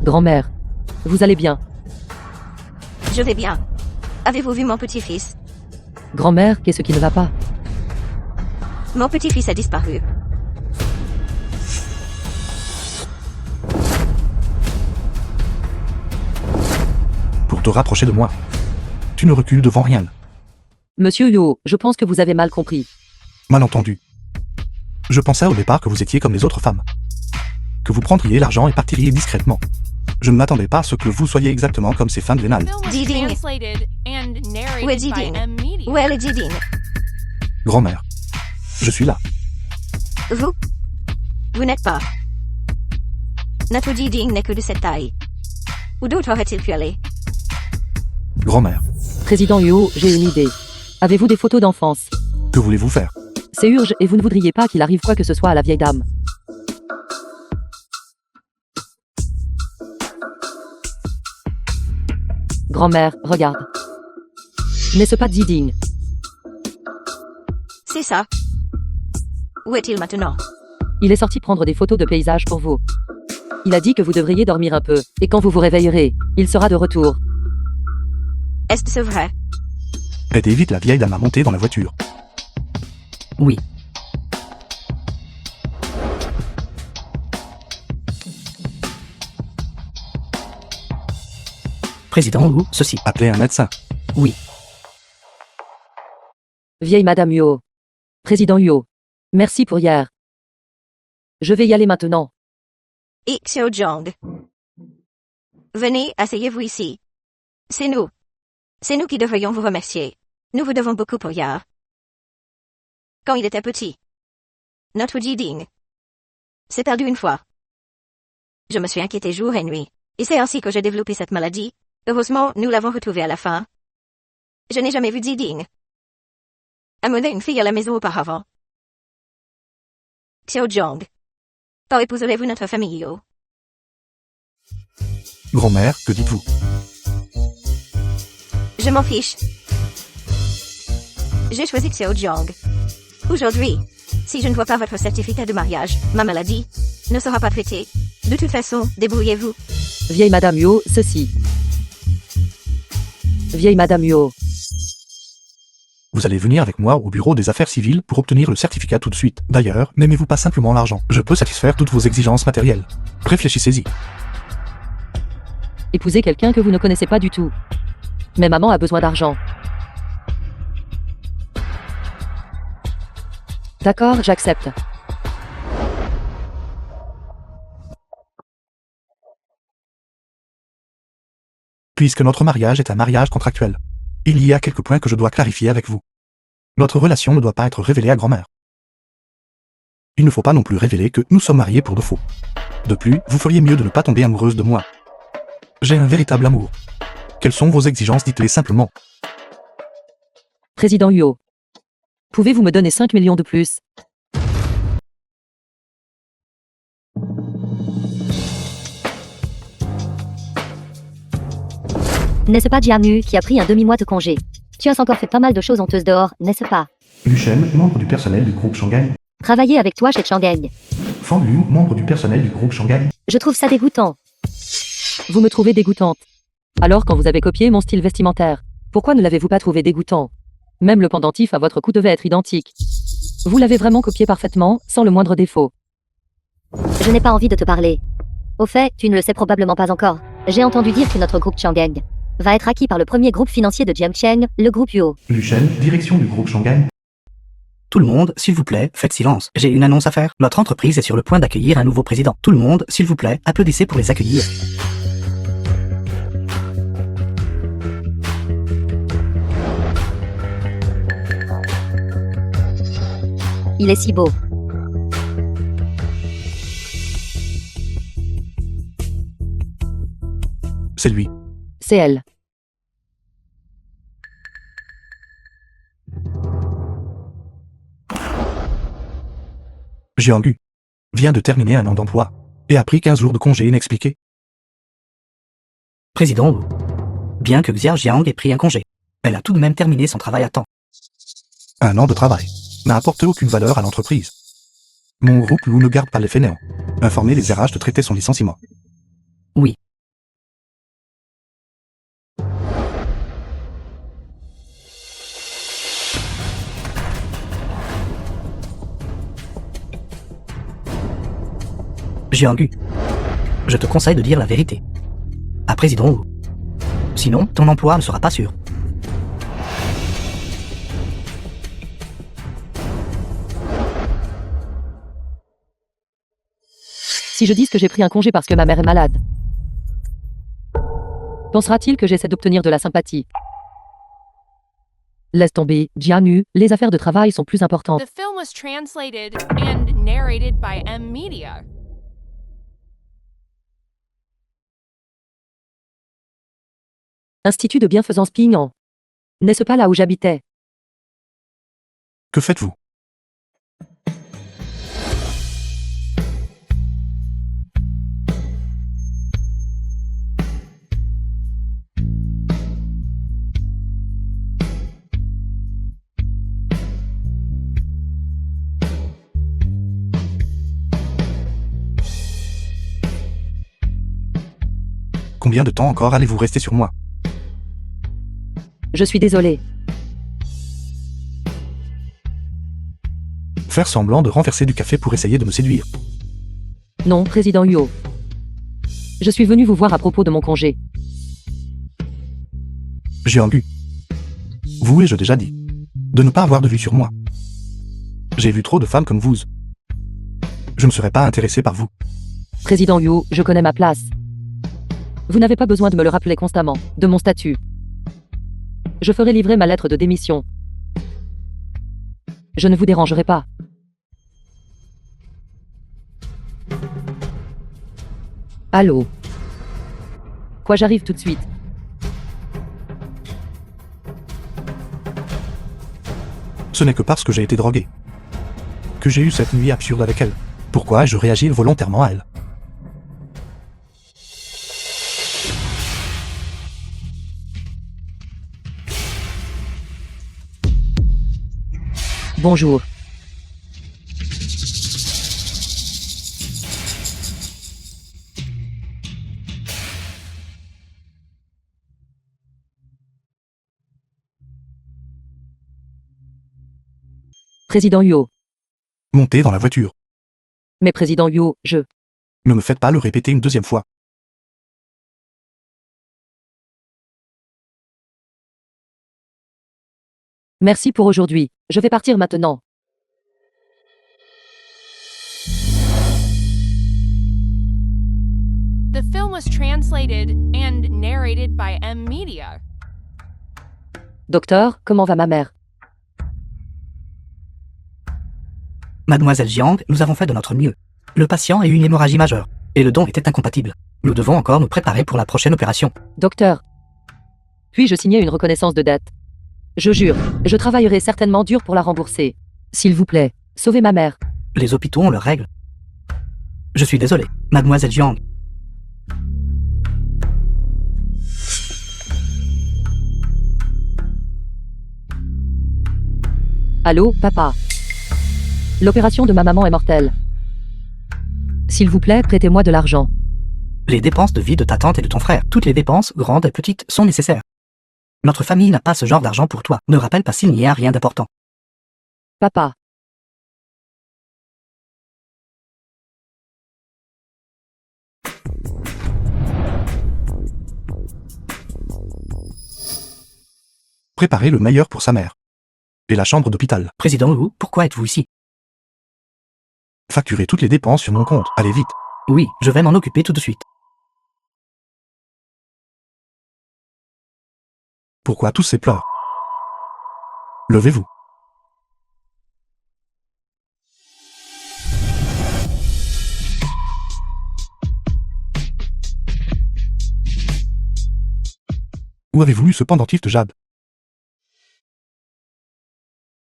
Grand-mère, vous allez bien? Je vais bien. Avez-vous vu mon petit-fils? Grand-mère, qu'est-ce qui ne va pas? Mon petit-fils a disparu. Pour te rapprocher de moi. Tu ne recules devant rien. Monsieur Yo, je pense que vous avez mal compris. Mal entendu. Je pensais au départ que vous étiez comme les autres femmes. Que vous prendriez l'argent et partiriez discrètement. Je ne m'attendais pas à ce que vous soyez exactement comme ces femmes vénales. Diding. Où est Diding? Où est le Diding? Grand-mère. Je suis là. Vous? Vous n'êtes pas. Notre Diding n'est que de cette taille. Où d'autre aurait-il pu aller? Grand-mère. Président Yo, j'ai une idée. Avez-vous des photos d'enfance? Que voulez-vous faire? C'est urgent et vous ne voudriez pas qu'il arrive quoi que ce soit à la vieille dame. Grand-mère, regarde. N'est-ce pas Diding? C'est ça. Où est-il maintenant? Il est sorti prendre des photos de paysages pour vous. Il a dit que vous devriez dormir un peu, et quand vous vous réveillerez, il sera de retour. Est-ce vrai? Aidez vite la vieille dame à monter dans la voiture. Oui. Président ou ceci. Appelez un médecin. Oui. Vieille Madame Yo. Président Yo. Merci pour hier. Je vais y aller maintenant. Xiao Zhang. Venez, asseyez-vous ici. C'est nous. C'est nous qui devrions vous remercier. Nous vous devons beaucoup pour hier. Quand il était petit. Notre Diding s'est perdu une fois. Je me suis inquiété jour et nuit. Et c'est ainsi que j'ai développé cette maladie. Heureusement, nous l'avons retrouvé à la fin. Je n'ai jamais vu Diding amener une fille à la maison auparavant. Xiao Zhang. Quand épouserez-vous notre famille Yo? Grand-mère, que dites-vous? Je m'en fiche. J'ai choisi Xiao Zhang. Aujourd'hui, si je ne vois pas votre certificat de mariage, ma maladie ne sera pas traitée. De toute façon, débrouillez-vous. Vieille Madame Yo, ceci. Vieille Madame Yo. Vous allez venir avec moi au bureau des affaires civiles pour obtenir le certificat tout de suite. D'ailleurs, n'aimez-vous pas simplement l'argent? Je peux satisfaire toutes vos exigences matérielles. Réfléchissez-y. Épousez quelqu'un que vous ne connaissez pas du tout. Mais maman a besoin d'argent. D'accord, j'accepte. Puisque notre mariage est un mariage contractuel, il y a quelques points que je dois clarifier avec vous. Notre relation ne doit pas être révélée à grand-mère. Il ne faut pas non plus révéler que nous sommes mariés pour de faux. De plus, vous feriez mieux de ne pas tomber amoureuse de moi. J'ai un véritable amour. Quelles sont vos exigences? Dites-les simplement. Président Yo. Pouvez-vous me donner 5 millions de plus? N'est-ce pas Jiang qui a pris un demi-mois de congé? Tu as encore fait pas mal de choses honteuses dehors, n'est-ce pas? Lu Shen, membre du personnel du groupe Shanghai. Travailler avec toi chez Shanghai. Fan Liu, membre du personnel du groupe Shanghai. Je trouve ça dégoûtant. Vous me trouvez dégoûtante. Alors quand vous avez copié mon style vestimentaire, pourquoi ne l'avez-vous pas trouvé dégoûtant? Même le pendentif à votre cou devait être identique. Vous l'avez vraiment copié parfaitement, sans le moindre défaut. Je n'ai pas envie de te parler. Au fait, tu ne le sais probablement pas encore. J'ai entendu dire que notre groupe Shanghai va être acquis par le premier groupe financier de Jiangcheng, le groupe Yo. Lu Shen, direction du groupe Shanghai. Tout le monde, s'il vous plaît, faites silence. J'ai une annonce à faire. Notre entreprise est sur le point d'accueillir un nouveau président. Tout le monde, s'il vous plaît, applaudissez pour les accueillir. Il est si beau. C'est lui. C'est elle. Jiang Yu vient de terminer un an d'emploi et a pris 15 jours de congé inexpliqué. Président Wu. Bien que Xia Jiang ait pris un congé, elle a tout de même terminé son travail à temps. Un an de travail n'a apporté aucune valeur à l'entreprise. Mon groupe Lou ne garde pas les fainéants. Informez les RH de traiter son licenciement. Oui. Jianghu, je te conseille de dire la vérité. À président Wu. Sinon, ton emploi ne sera pas sûr. Si je dis que j'ai pris un congé parce que ma mère est malade, pensera-t-il que j'essaie d'obtenir de la sympathie? Laisse tomber, Jianu, les affaires de travail sont plus importantes. The film was translated and narrated by M Media. Institut de bienfaisance Ping-An. N'est-ce pas là où j'habitais? Que faites-vous? Combien de temps encore allez-vous rester sur moi? Je suis désolé. Faire semblant de renverser du café pour essayer de me séduire. Non, président Huo. Je suis venu vous voir à propos de mon congé. Jianghu. Vous ai-je déjà dit de ne pas avoir de vue sur moi. J'ai vu trop de femmes comme vous. Je ne serais pas intéressé par vous. Président Huo, je connais ma place. Vous n'avez pas besoin de me le rappeler constamment, de mon statut. Je ferai livrer ma lettre de démission. Je ne vous dérangerai pas. Allô? Quoi, j'arrive tout de suite. Ce n'est que parce que j'ai été drogué que j'ai eu cette nuit absurde avec elle. Pourquoi ai-je réagi volontairement à elle? Bonjour. Président Huo. Montez dans la voiture. Mais président Huo, je... Ne me faites pas le répéter une deuxième fois. Merci pour aujourd'hui. Je vais partir maintenant. The film was translated and narrated by M Media. Docteur, comment va ma mère? Mademoiselle Jiang, nous avons fait de notre mieux. Le patient a eu une hémorragie majeure, et le don était incompatible. Nous devons encore nous préparer pour la prochaine opération. Docteur. Puis-je signer une reconnaissance de dette? Je jure, je travaillerai certainement dur pour la rembourser. S'il vous plaît, sauvez ma mère. Les hôpitaux ont leurs règles. Je suis désolé, Mademoiselle Jiang. Allô, papa? L'opération de ma maman est mortelle. S'il vous plaît, prêtez-moi de l'argent. Les dépenses de vie de ta tante et de ton frère, toutes les dépenses, grandes et petites, sont nécessaires. Notre famille n'a pas ce genre d'argent pour toi. Ne rappelle pas s'il n'y a rien d'important. Papa. Préparez le meilleur pour sa mère. Et la chambre d'hôpital. Président Wu, pourquoi êtes-vous ici? Facturez toutes les dépenses sur mon compte. Allez vite. Oui, je vais m'en occuper tout de suite. Pourquoi tous ces pleurs? Levez-vous. Où avez-vous eu ce pendentif de jade?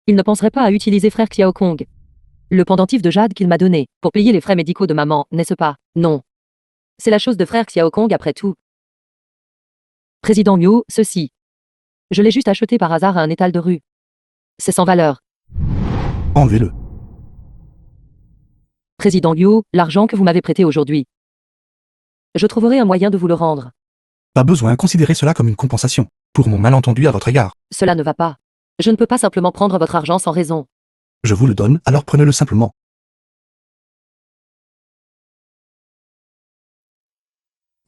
Il ne penserait pas à utiliser frère Xiao Kong. Le pendentif de jade qu'il m'a donné, pour payer les frais médicaux de maman, n'est-ce pas? Non. C'est la chose de frère Xiao Kong après tout. Président Miu, ceci. Je l'ai juste acheté par hasard à un étal de rue. C'est sans valeur. Enlevez-le. Président Liu, l'argent que vous m'avez prêté aujourd'hui. Je trouverai un moyen de vous le rendre. Pas besoin, considérez cela comme une compensation, pour mon malentendu à votre égard. Cela ne va pas. Je ne peux pas simplement prendre votre argent sans raison. Je vous le donne, alors prenez-le simplement.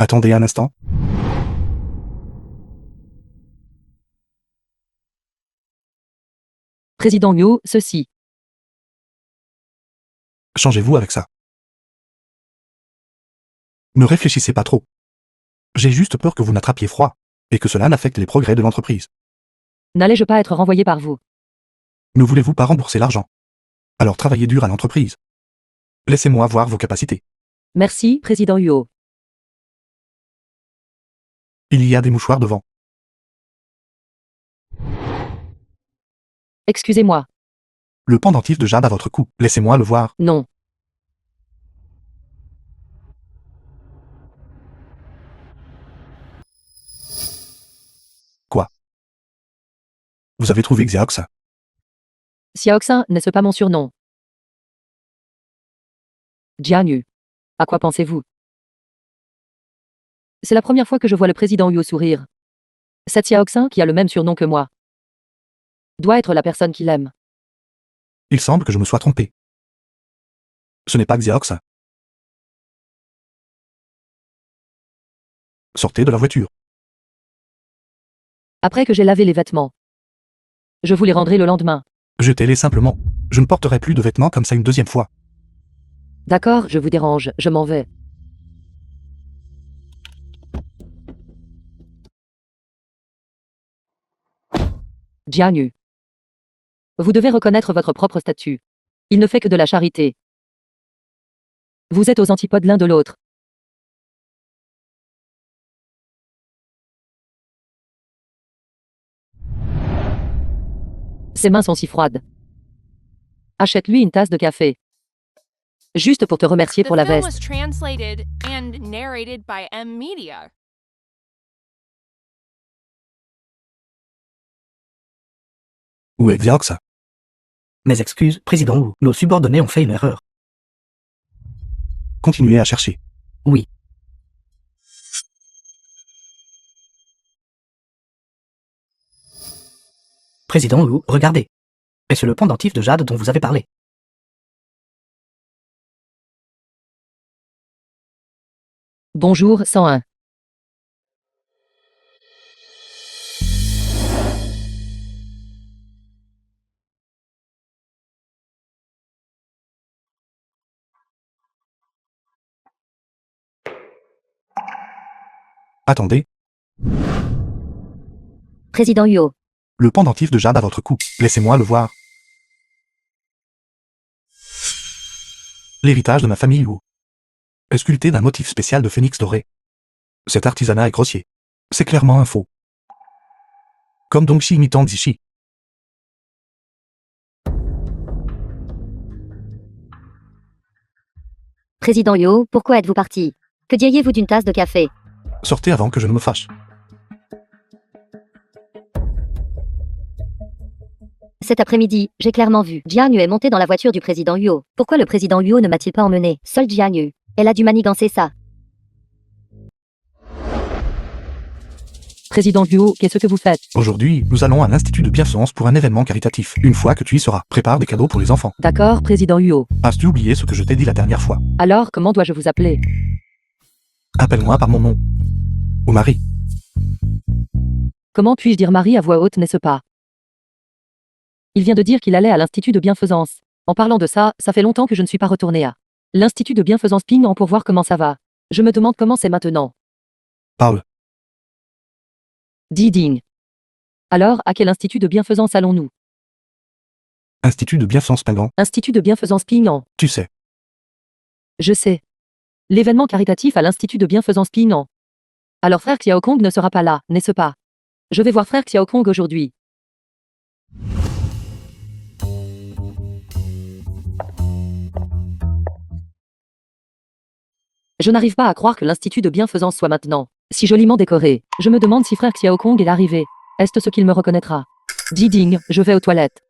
Attendez un instant. Président Yo, ceci. Changez-vous avec ça. Ne réfléchissez pas trop. J'ai juste peur que vous n'attrapiez froid, et que cela n'affecte les progrès de l'entreprise. N'allais-je pas être renvoyé par vous? Ne voulez-vous pas rembourser l'argent? Alors travaillez dur à l'entreprise. Laissez-moi voir vos capacités. Merci, Président Yo. Il y a des mouchoirs devant. Excusez-moi. Le pendentif de jade à votre cou. Laissez-moi le voir. Non. Quoi? Vous avez trouvé Xiaoxa? Xiaoxin, n'est-ce pas mon surnom? Jianyu. À quoi pensez-vous? C'est la première fois que je vois le président Yo sourire. Cette Xiaoxin, qui a le même surnom que moi, doit être la personne qu'il aime. Il semble que je me sois trompé. Ce n'est pas Xiaoxa. Sortez de la voiture. Après que j'ai lavé les vêtements, je vous les rendrai le lendemain. Jetez-les simplement. Je ne porterai plus de vêtements comme ça une deuxième fois. D'accord, je vous dérange, je m'en vais. Jianyu. Vous devez reconnaître votre propre statut. Il ne fait que de la charité. Vous êtes aux antipodes l'un de l'autre. Ses mains sont si froides. Achète-lui une tasse de café. Juste pour te remercier The pour la film veste. was translated and narrated by M Media. Où est Xiaoxa? Mes excuses, Président Wu. Nos subordonnés ont fait une erreur. Continuez à chercher. Oui. Président Wu, regardez. Est-ce le pendentif de jade dont vous avez parlé? Bonjour, 101. Attendez. Président Yo. Le pendentif de jade à votre cou. Laissez-moi le voir. L'héritage de ma famille Wu. Sculpté d'un motif spécial de phénix doré. Cet artisanat est grossier. C'est clairement un faux. Comme Dongxi imitant Zishi. Président Yo, pourquoi êtes-vous parti? Que diriez-vous d'une tasse de café? Sortez avant que je ne me fâche. Cet après-midi, j'ai clairement vu. Jianyu est monté dans la voiture du président Yo. Pourquoi le président Yo ne m'a-t-il pas emmené? Seul Jianyu. Elle a dû manigancer ça. Président Yo, qu'est-ce que vous faites? Aujourd'hui, nous allons à l'Institut de bienfaisance pour un événement caritatif. Une fois que tu y seras, prépare des cadeaux pour les enfants. D'accord, Président Yo. As-tu oublié ce que je t'ai dit la dernière fois? Alors, comment dois-je vous appeler? Appelle-moi par mon nom. Ou Marie. Comment puis-je dire Marie à voix haute, n'est-ce pas? Il vient de dire qu'il allait à l'Institut de bienfaisance. En parlant de ça, ça fait longtemps que je ne suis pas retourné à l'Institut de bienfaisance Ping-An pour voir comment ça va. Je me demande comment c'est maintenant. Parle. Dis Ding. Alors, à quel institut de bienfaisance allons-nous? Institut de bienfaisance Ping-An. Institut de bienfaisance Ping-An. Tu sais. Je sais. L'événement caritatif à l'Institut de bienfaisance Ping-An. Alors frère Xiaokong ne sera pas là, n'est-ce pas? Je vais voir frère Xiaokong aujourd'hui. Je n'arrive pas à croire que l'Institut de bienfaisance soit maintenant si joliment décoré. Je me demande si frère Xiaokong est arrivé. Est-ce ce qu'il me reconnaîtra? Dis Ding, je vais aux toilettes.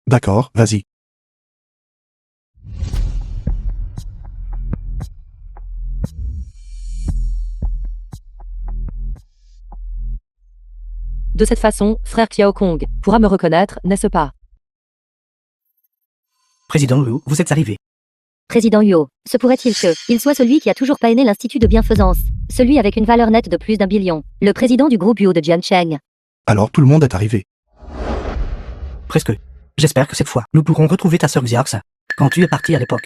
D'accord, vas-y. De cette façon, frère Xiaokong pourra me reconnaître, n'est-ce pas? Président Wu, vous êtes arrivé. Président Huo, se pourrait-il que il soit celui qui a toujours païné l'Institut de bienfaisance, celui avec une valeur nette de plus d'1 billion, le président du groupe Huo de Jiancheng. Alors tout le monde est arrivé. Presque. J'espère que cette fois, nous pourrons retrouver ta sœur Xiaoxin. Quand tu es parti à l'époque.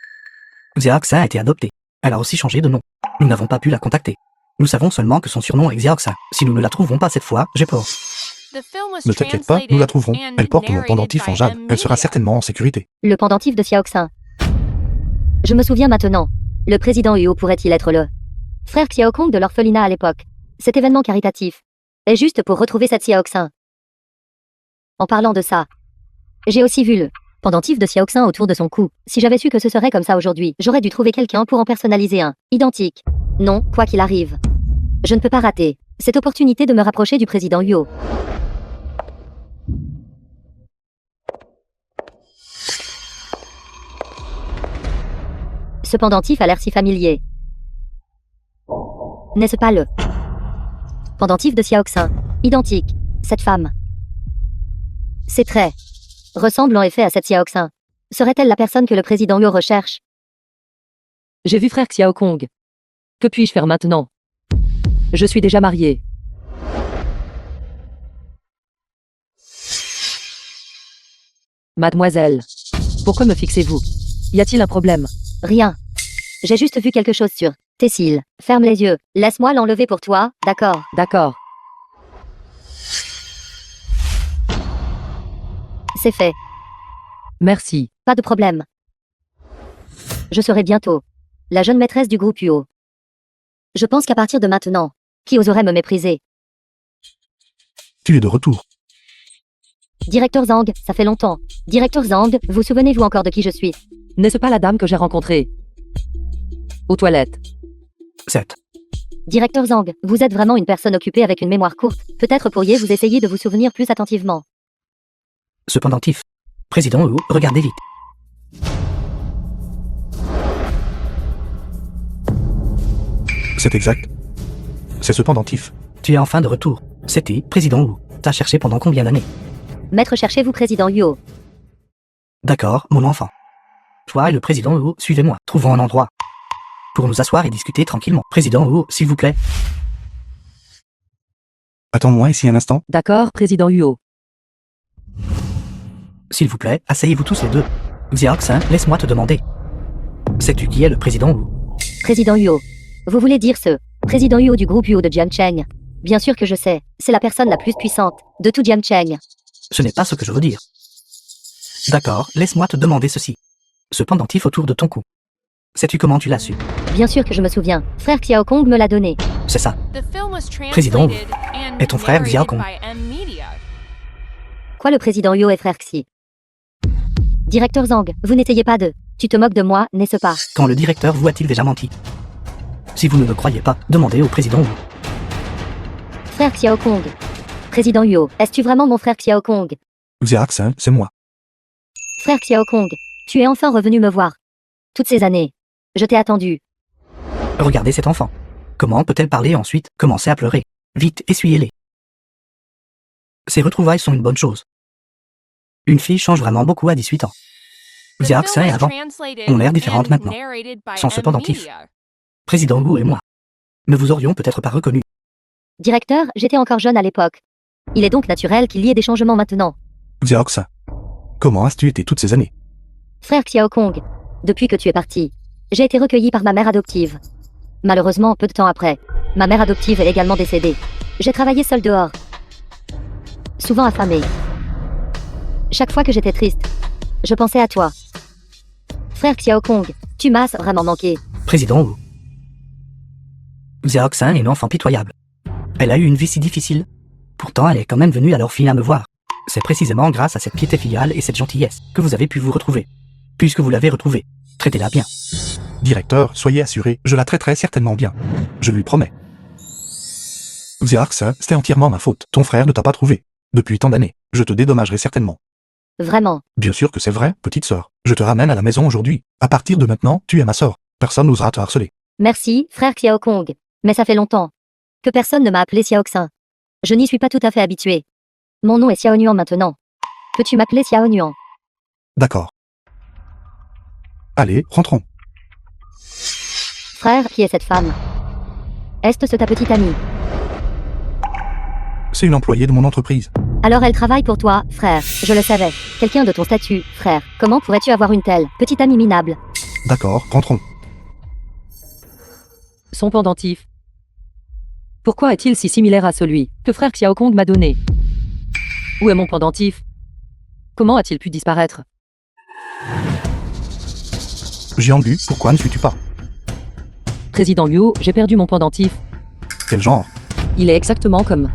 Xiaoxin a été adoptée. Elle a aussi changé de nom. Nous n'avons pas pu la contacter. Nous savons seulement que son surnom est Xiaoxin. Si nous ne la trouvons pas cette fois, j'ai peur. Ne t'inquiète pas, nous la trouverons. Elle porte mon pendentif en jade. Elle sera certainement en sécurité. Le pendentif de Xiaoxin. Je me souviens maintenant. Le président Huo pourrait-il être le frère Xiaokong de l'orphelinat à l'époque. Cet événement caritatif est juste pour retrouver cette Xiaoxin. En parlant de ça, j'ai aussi vu le pendentif de Xiaoxin autour de son cou. Si j'avais su que ce serait comme ça aujourd'hui, j'aurais dû trouver quelqu'un pour en personnaliser un identique. Non, quoi qu'il arrive. Je ne peux pas rater cette opportunité de me rapprocher du président Huo. Ce pendentif a l'air si familier. N'est-ce pas le pendentif de Xiaoxin? Identique. Cette femme. Ses traits ressemblent en effet à cette Xiaoxin. Serait-elle la personne que le président Huo recherche? J'ai vu frère Xiaokong. Que puis-je faire maintenant? Je suis déjà marié. Mademoiselle, pourquoi me fixez-vous? Y a-t-il un problème? Rien. J'ai juste vu quelque chose sur tes cils. Ferme les yeux. Laisse-moi l'enlever pour toi, d'accord? D'accord. C'est fait. Merci. Pas de problème. Je serai bientôt la jeune maîtresse du groupe Huo. Je pense qu'à partir de maintenant, qui oserait me mépriser? Tu es de retour. Directeur Zhang, ça fait longtemps. Directeur Zhang, vous souvenez-vous encore de qui je suis? N'est-ce pas la dame que j'ai rencontrée aux toilettes? 7. Directeur Zhang, vous êtes vraiment une personne occupée avec une mémoire courte. Peut-être pourriez-vous essayer de vous souvenir plus attentivement. Ce pendentif. Président Huo, regardez vite. C'est exact. C'est ce pendentif. Tu es enfin de retour. C'était président Huo. T'as cherché pendant combien d'années? Maître, cherchez-vous président Huo? D'accord, mon enfant. Toi et le président Huo, suivez-moi. Trouvons un endroit pour nous asseoir et discuter tranquillement. Président Huo, s'il vous plaît. Attends-moi ici un instant. D'accord, président Huo. S'il vous plaît, asseyez-vous tous les deux. Xiaoxin, laisse-moi te demander. Sais-tu qui est le président Huo? Président Huo. Vous voulez dire ce président Huo du groupe Huo de Jiancheng? Bien sûr que je sais. C'est la personne la plus puissante de tout Jiancheng. Ce n'est pas ce que je veux dire. D'accord, laisse-moi te demander ceci. Ce pendentif autour de ton cou. Sais-tu comment tu l'as su? Bien sûr que je me souviens. Frère Xiaokong me l'a donné. C'est ça. Président et ton frère Xiaokong. Quoi, le président Huo et frère Xi? Directeur Zhang, vous n'étayez pas de... Tu te moques de moi, n'est-ce pas? Quand le directeur vous a-t-il déjà menti? Si vous ne me croyez pas, demandez au président Huo. Frère Xiaokong. Président Huo, est-ce-tu vraiment mon frère Xiaokong? Xiaoxin, c'est moi. Frère Xiaokong, tu es enfin revenu me voir. Toutes ces années. Je t'ai attendu. Regardez cet enfant. Comment peut-elle parler ensuite, commencer à pleurer? Vite, essuyez-les. Ces retrouvailles sont une bonne chose. Une fille change vraiment beaucoup à 18 ans. Xiaoxin et avant ont l'air différentes maintenant. Sans ce pendentif. Président Huo et moi. Ne vous aurions peut-être pas reconnus. Directeur, j'étais encore jeune à l'époque. Il est donc naturel qu'il y ait des changements maintenant. Xiaoxin. Comment as-tu été toutes ces années? Frère Xiaokong, depuis que tu es parti, j'ai été recueilli par ma mère adoptive. Malheureusement, peu de temps après, ma mère adoptive est également décédée. J'ai travaillé seul dehors. Souvent affamé. Chaque fois que j'étais triste, je pensais à toi. Frère Xiaokong, tu m'as vraiment manqué. Président Huo. Xiaoxin est une enfant pitoyable. Elle a eu une vie si difficile. Pourtant, elle est quand même venue à l'orphelinat me voir. C'est précisément grâce à cette piété filiale et cette gentillesse que vous avez pu vous retrouver. Puisque vous l'avez retrouvée, traitez-la bien. Directeur, soyez assuré, je la traiterai certainement bien. Je lui promets. Xiaoxin, c'était entièrement ma faute. Ton frère ne t'a pas trouvé. Depuis tant d'années, je te dédommagerai certainement. Vraiment. Bien sûr que c'est vrai, petite sœur. Je te ramène à la maison aujourd'hui. À partir de maintenant, tu es ma sœur. Personne n'osera te harceler. Merci, frère Xiaokong. Mais ça fait longtemps que personne ne m'a appelé Xiaoxin. Je n'y suis pas tout à fait habitué. Mon nom est Xiaonuan maintenant. Peux-tu m'appeler Xiaonuan? D'accord. Allez, rentrons. Frère, qui est cette femme? Est-ce ta petite amie? C'est une employée de mon entreprise. Alors elle travaille pour toi, frère. Je le savais. Quelqu'un de ton statut, frère. Comment pourrais-tu avoir une telle petite amie minable? D'accord, rentrons. Son pendentif. Pourquoi est-il si similaire à celui que frère Xiaokong m'a donné? Où est mon pendentif? Comment a-t-il pu disparaître? Jianggu, pourquoi ne suis-tu pas? Président Liu, j'ai perdu mon pendentif. Quel genre? Il est exactement comme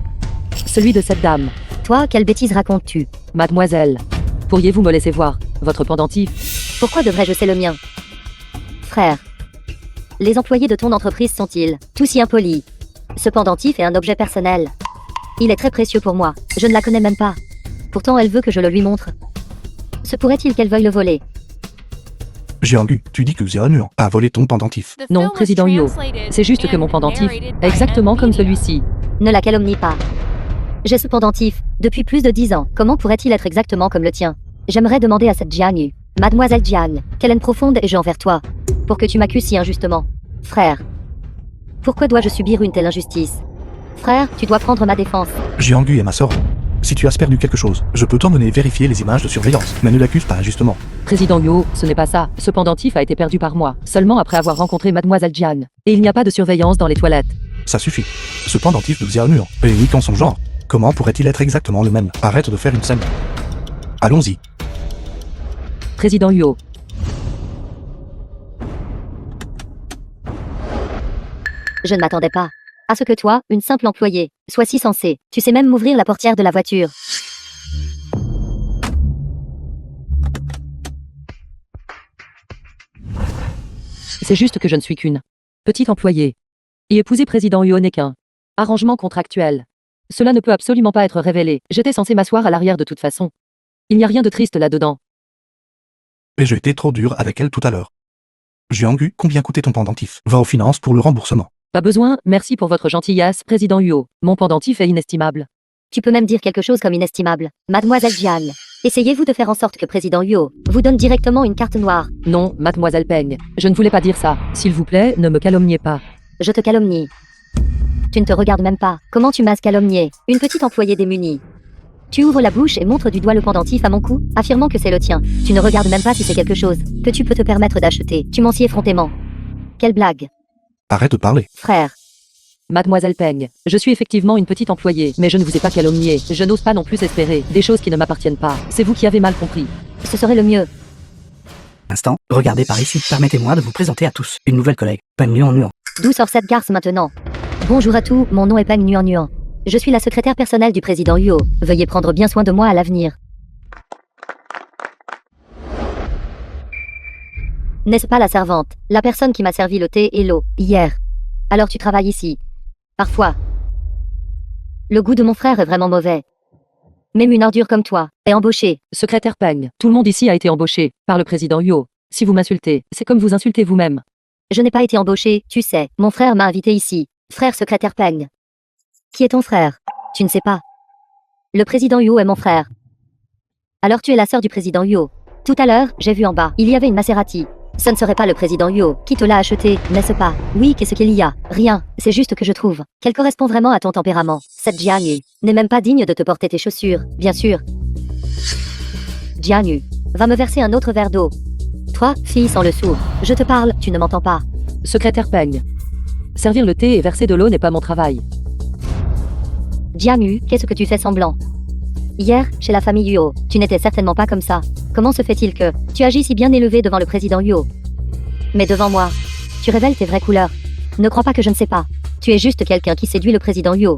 celui de cette dame. Toi, quelle bêtise racontes-tu? Mademoiselle, pourriez-vous me laisser voir votre pendentif? Pourquoi devrais-je c'est le mien? Frère. Les employés de ton entreprise sont-ils tous si impolis? Ce pendentif est un objet personnel. Il est très précieux pour moi. Je ne la connais même pas. Pourtant elle veut que je le lui montre. Se pourrait-il qu'elle veuille le voler? Jianggu, tu dis que Xiaonuan a volé ton pendentif. The Non, film was Président Yo. translated C'est juste que mon and pendentif narrated est by exactement comme M-Media. celui-ci. Ne la calomnie pas. J'ai ce pendentif depuis plus de 10 ans. Comment pourrait-il être exactement comme le tien? J'aimerais demander à cette Jiang, Mademoiselle Jiang, quelle haine profonde ai-je envers toi, pour que tu m'accuses si injustement. Frère. Pourquoi dois-je subir une telle injustice? Frère, tu dois prendre ma défense. Jianggu est ma sœur. Si tu as perdu quelque chose, je peux t'emmener vérifier les images de surveillance, mais ne l'accuse pas injustement. Président Liu, ce n'est pas ça. Ce pendentif a été perdu par moi, seulement après avoir rencontré Mademoiselle Jian. Et il n'y a pas de surveillance dans les toilettes. Ça suffit. Ce pendentif de Xiaonuan est unique en son genre. Comment pourrait-il être exactement le même? Arrête de faire une scène. Allons-y. Président Liu. Je ne m'attendais pas à ce que toi, une simple employée, sois si sensée. Tu sais même m'ouvrir la portière de la voiture. C'est juste que je ne suis qu'une petite employée. Et épouser Président Liu n'est qu'un arrangement contractuel. Cela ne peut absolument pas être révélé. J'étais censé m'asseoir à l'arrière de toute façon. Il n'y a rien de triste là-dedans. Et j'ai été trop dur avec elle tout à l'heure. Jianggu, combien coûtait ton pendentif? Va aux finances pour le remboursement. Pas besoin, merci pour votre gentillesse, Président Liu. Mon pendentif est inestimable. Tu peux même dire quelque chose comme inestimable. Mademoiselle Jiang, essayez-vous de faire en sorte que Président Liu vous donne directement une carte noire. Non, Mademoiselle Peng, je ne voulais pas dire ça. S'il vous plaît, ne me calomniez pas. Je te calomnie. Tu ne te regardes même pas. Comment tu m'as calomnié? Une petite employée démunie. Tu ouvres la bouche et montres du doigt le pendentif à mon cou, affirmant que c'est le tien. Tu ne regardes même pas si c'est quelque chose que tu peux te permettre d'acheter. Tu m'en scies effrontément. Quelle blague. Arrête de parler. Frère. Mademoiselle Peng, je suis effectivement une petite employée, mais je ne vous ai pas calomnié. Je n'ose pas non plus espérer des choses qui ne m'appartiennent pas. C'est vous qui avez mal compris. Ce serait le mieux. Instant, regardez par ici. Permettez-moi de vous présenter à tous une nouvelle collègue, Peng Nuan. D'où sort cette garce maintenant? Bonjour à tous, mon nom est Peng Nuan. Je suis la secrétaire personnelle du président Liu. Veuillez prendre bien soin de moi à l'avenir. N'est-ce pas la servante, la personne qui m'a servi le thé et l'eau, hier? Alors tu travailles ici? Parfois. Le goût de mon frère est vraiment mauvais. Même une ordure comme toi est embauchée. Secrétaire Peng, tout le monde ici a été embauché par le président Liu. Si vous m'insultez, c'est comme vous insultez vous-même. Je n'ai pas été embauchée, tu sais. Mon frère m'a invité ici. Frère secrétaire Peng. Qui est ton frère? Tu ne sais pas. Le président Liu est mon frère. Alors tu es la sœur du président Liu. Tout à l'heure, j'ai vu en bas, il y avait une Maserati. Ce ne serait pas le président Liu qui te l'a acheté, n'est-ce pas? Oui, qu'est-ce qu'il y a? Rien, c'est juste que je trouve qu'elle correspond vraiment à ton tempérament. Cette Jiang n'est même pas digne de te porter tes chaussures, bien sûr. Jiang, va me verser un autre verre d'eau. Toi, fille sans le sou, je te parle, tu ne m'entends pas. Secrétaire Peng. Servir le thé et verser de l'eau n'est pas mon travail. Jiang, qu'est-ce que tu fais semblant? Hier, chez la famille Liu, tu n'étais certainement pas comme ça. Comment se fait-il que tu agis si bien élevé devant le président Liu? Mais devant moi, tu révèles tes vraies couleurs. Ne crois pas que je ne sais pas. Tu es juste quelqu'un qui séduit le président Liu.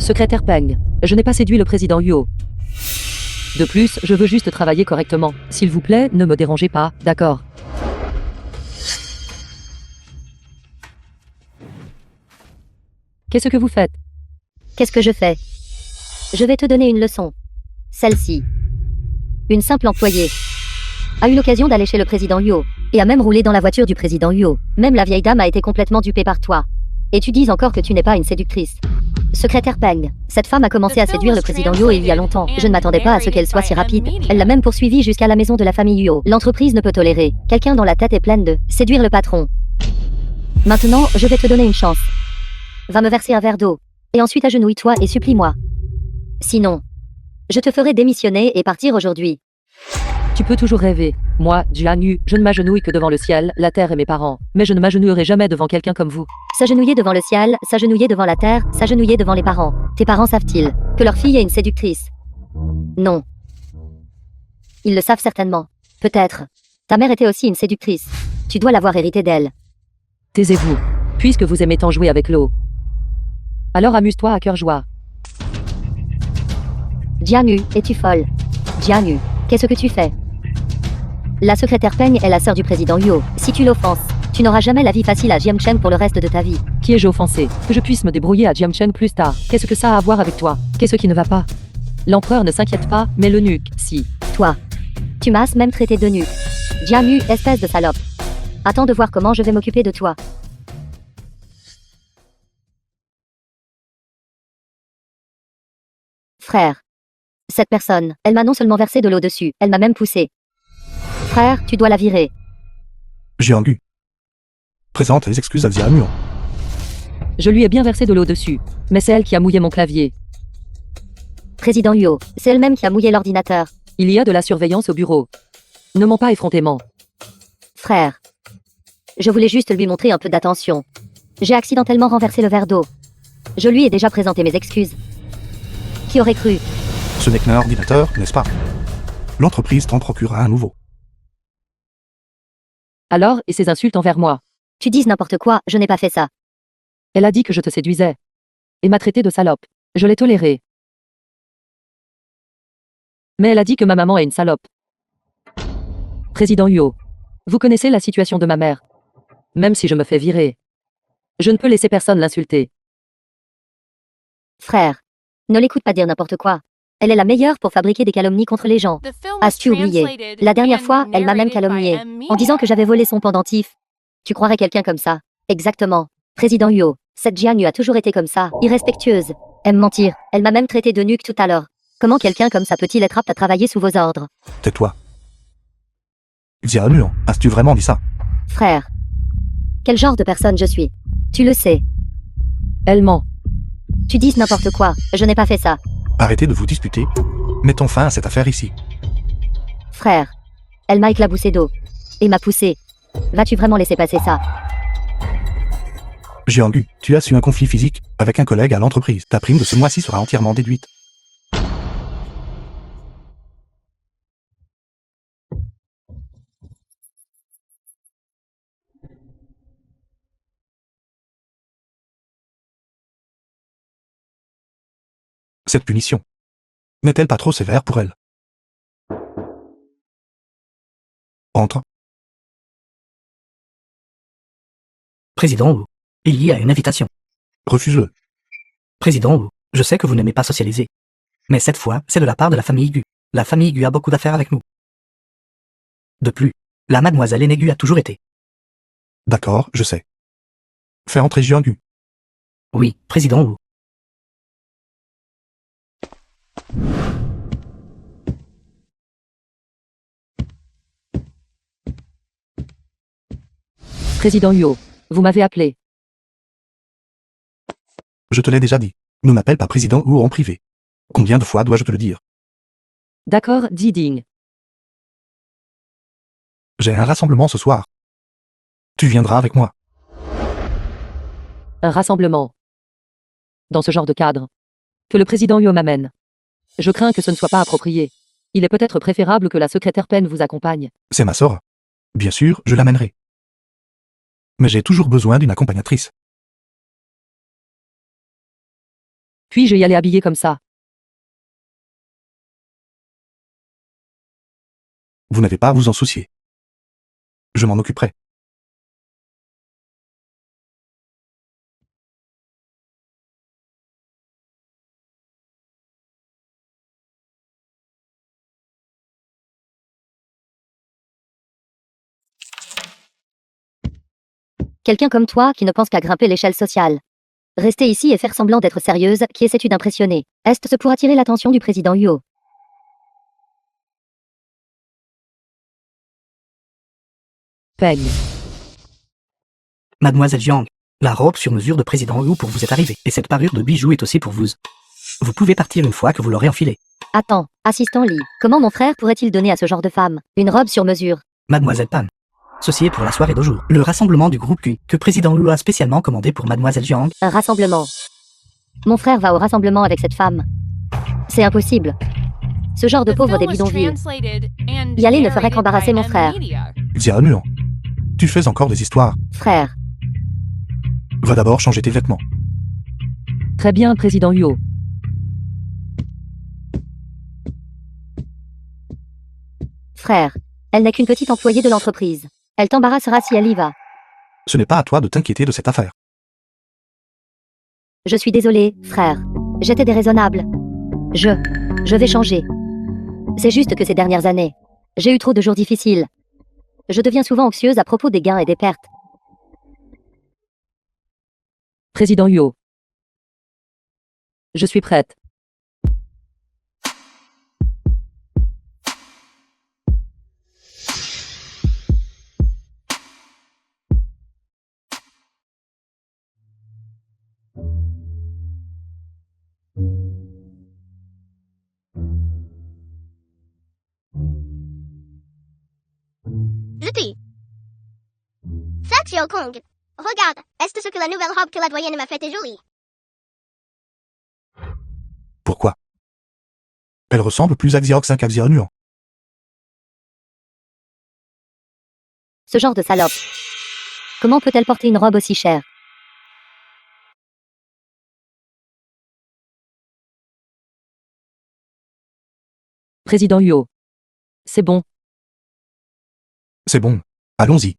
Secrétaire Peng, je n'ai pas séduit le président Liu. De plus, je veux juste travailler correctement. S'il vous plaît, ne me dérangez pas, d'accord? Qu'est-ce que vous faites? Qu'est-ce que je fais? Je vais te donner une leçon. Celle-ci. Une simple employée a eu l'occasion d'aller chez le président Liu et a même roulé dans la voiture du président Liu. Même la vieille dame a été complètement dupée par toi. Et tu dis encore que tu n'es pas une séductrice. Secrétaire Peng. Cette femme a commencé à séduire le président Yo il y a longtemps. Je ne m'attendais pas à ce qu'elle soit si rapide. Elle l'a même poursuivi jusqu'à la maison de la famille Yo. L'entreprise ne peut tolérer quelqu'un dont la tête est pleine de séduire le patron. Maintenant, je vais te donner une chance. Va me verser un verre d'eau. Et ensuite agenouille-toi et supplie-moi. Sinon, je te ferai démissionner et partir aujourd'hui. Tu peux toujours rêver. Moi, Jian Yu, je ne m'agenouille que devant le ciel, la terre et mes parents. Mais je ne m'agenouillerai jamais devant quelqu'un comme vous. S'agenouiller devant le ciel, s'agenouiller devant la terre, s'agenouiller devant les parents. Tes parents savent-ils que leur fille est une séductrice? Non. Ils le savent certainement. Peut-être. Ta mère était aussi une séductrice. Tu dois l'avoir héritée d'elle. Taisez-vous. Puisque vous aimez tant jouer avec l'eau. Alors amuse-toi à cœur joie. Jianu, es-tu folle? Jianu, qu'est-ce que tu fais? La secrétaire Peng est la sœur du président Yo. Si tu l'offenses, tu n'auras jamais la vie facile à Jiamcheng pour le reste de ta vie. Qui ai-je offensé? Que je puisse me débrouiller à Jiamcheng plus tard. Qu'est-ce que ça a à voir avec toi? Qu'est-ce qui ne va pas? L'empereur ne s'inquiète pas, mais l'eunuque, si. Toi. Tu m'as même traité de nuque. Jianu, espèce de salope. Attends de voir comment je vais m'occuper de toi. Frère. Cette personne, elle m'a non seulement versé de l'eau dessus, elle m'a même poussé. Frère, tu dois la virer. Jian Gu. Présente les excuses à Xia Muon. Je lui ai bien versé de l'eau dessus. Mais c'est elle qui a mouillé mon clavier. Président Yo, c'est elle-même qui a mouillé l'ordinateur. Il y a de la surveillance au bureau. Ne mens pas effrontément. Frère. Je voulais juste lui montrer un peu d'attention. J'ai accidentellement renversé le verre d'eau. Je lui ai déjà présenté mes excuses. Qui aurait cru? Ce n'est qu'un ordinateur, n'est-ce pas? L'entreprise t'en procurera un nouveau. Alors, et ces insultes envers moi? Tu dises n'importe quoi, je n'ai pas fait ça. Elle a dit que je te séduisais. Et m'a traité de salope. Je l'ai toléré. Mais elle a dit que ma maman est une salope. Président Yo. Vous connaissez la situation de ma mère. Même si je me fais virer. Je ne peux laisser personne l'insulter. Frère. Ne l'écoute pas dire n'importe quoi. Elle est la meilleure pour fabriquer des calomnies contre les gens. As-tu oublié? La dernière fois, elle m'a même calomnié, en disant que j'avais volé son pendentif. Tu croirais quelqu'un comme ça? Exactement. Président Yo, cette Jian Yu a toujours été comme ça, irrespectueuse. Aime mentir. Elle m'a même traité de nuque tout à l'heure. Comment quelqu'un comme ça peut-il être apte à travailler sous vos ordres? Tais-toi. Xia Muon, as-tu vraiment dit ça? Frère. Quel genre de personne je suis? Tu le sais. Elle ment. Tu dis n'importe quoi. Je n'ai pas fait ça. Arrêtez de vous disputer. Mettons fin à cette affaire ici. Frère. Elle m'a éclaboussé d'eau. Et m'a poussé. Vas-tu vraiment laisser passer ça? Jian Gu, tu as su un conflit physique avec un collègue à l'entreprise. Ta prime de ce mois-ci sera entièrement déduite. Cette punition n'est-elle pas trop sévère pour elle? Entre. Président Wu, il y a une invitation. Refuse-le. Président Wu, je sais que vous n'aimez pas socialiser. Mais cette fois, c'est de la part de la famille Gu. La famille Gu a beaucoup d'affaires avec nous. De plus, la mademoiselle aînée Gu a toujours été. D'accord, je sais. Fais entrer Jian Gu. Oui, président Wu. Président Yo. Vous m'avez appelé. Je te l'ai déjà dit. Ne m'appelle pas président ou en privé. Combien de fois dois-je te le dire? D'accord, dit Ding. J'ai un rassemblement ce soir. Tu viendras avec moi. Un rassemblement. Dans ce genre de cadre. Que le président Yo m'amène. Je crains que ce ne soit pas approprié. Il est peut-être préférable que la secrétaire Pen vous accompagne. C'est ma sœur. Bien sûr, je l'amènerai. Mais j'ai toujours besoin d'une accompagnatrice. Puis-je y aller habillé comme ça? Vous n'avez pas à vous en soucier. Je m'en occuperai. Quelqu'un comme toi qui ne pense qu'à grimper l'échelle sociale. Rester ici et faire semblant d'être sérieuse, qui essaie-tu d'impressionner? Est-ce pour attirer l'attention du président Huo? Peng. Mademoiselle Jiang, la robe sur mesure de président Wu pour vous est arrivée, et cette parure de bijoux est aussi pour vous. Vous pouvez partir une fois que vous l'aurez enfilée. Attends, assistant Lee, comment mon frère pourrait-il donner à ce genre de femme une robe sur mesure? Mademoiselle Pan. Ceci est pour la soirée d'aujourd'hui. Le rassemblement du groupe Q, que président Wu a spécialement commandé pour Mademoiselle Jiang. Un rassemblement. Mon frère va au rassemblement avec cette femme. C'est impossible. Ce genre de The pauvre film des was bidonvilles. translated and Y aller ne ferait narrated qu'embarrasser by mon frère. M-Media. Xiaonuan. Tu fais encore des histoires. Frère, Va d'abord changer tes vêtements. Très bien, président Huo. frère. Elle n'est qu'une petite employée de l'entreprise. Elle t'embarrassera si elle y va. Ce n'est pas à toi de t'inquiéter de cette affaire. Je suis désolée, frère. J'étais déraisonnable. Je vais changer. C'est juste que ces dernières années, j'ai eu trop de jours difficiles. Je deviens souvent anxieuse à propos des gains et des pertes. Président Huo. Je suis prête. Je dis. Saxio Kong. Regarde, est-ce ce que la nouvelle robe que la doyenne m'a faite est jolie? Pourquoi? Elle ressemble plus à Xerox qu'à Xiaonuan. Ce genre de salope. Comment peut-elle porter une robe aussi chère? Président Huo. C'est bon. C'est bon. Allons-y.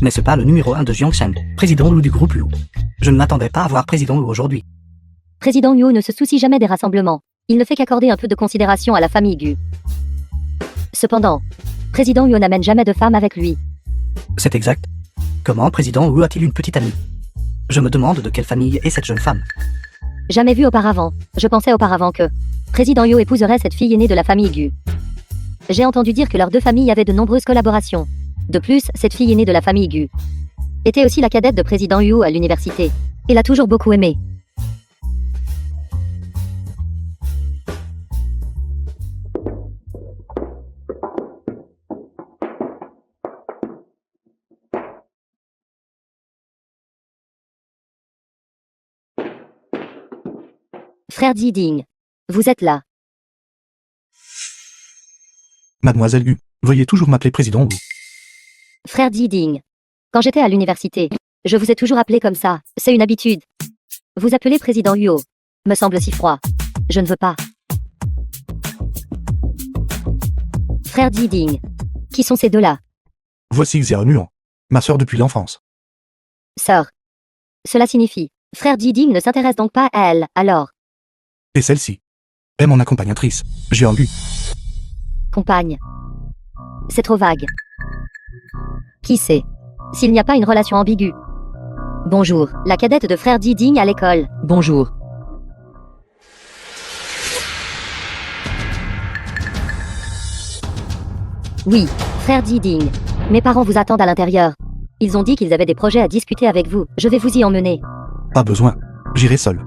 N'est-ce pas le numéro 1 de Jiangshan, président Wu du groupe Wu? Je ne m'attendais pas à voir président Wu aujourd'hui. Président Yu ne se soucie jamais des rassemblements. Il ne fait qu'accorder un peu de considération à la famille Gu. Cependant, président Yu n'amène jamais de femme avec lui. C'est exact. Comment président Wu a-t-il une petite amie? Je me demande de quelle famille est cette jeune femme. Jamais vu auparavant. Je pensais auparavant que président Yu épouserait cette fille aînée de la famille Gu. J'ai entendu dire que leurs deux familles avaient de nombreuses collaborations. De plus, cette fille aînée de la famille Gu était aussi la cadette de président Yu à l'université. Il a toujours beaucoup aimé. Frère Diding, vous êtes là. Mademoiselle Hu, veuillez toujours m'appeler président Wu. Frère Diding. Quand j'étais à l'université, je vous ai toujours appelé comme ça, c'est une habitude. Vous appelez président Huo. Me semble si froid. Je ne veux pas. Frère Diding. Qui sont ces deux-là? Voici Xiaonuan, ma sœur depuis l'enfance. Sœur. Cela signifie. Frère Diding ne s'intéresse donc pas à elle, alors. Et celle-ci est mon accompagnatrice, Jianggu. Compagne. C'est trop vague. Qui sait? S'il n'y a pas une relation ambiguë. Bonjour, la cadette de frère Diding à l'école. Bonjour. Oui, frère Diding. Mes parents vous attendent à l'intérieur. Ils ont dit qu'ils avaient des projets à discuter avec vous. Je vais vous y emmener. Pas besoin, j'irai seul.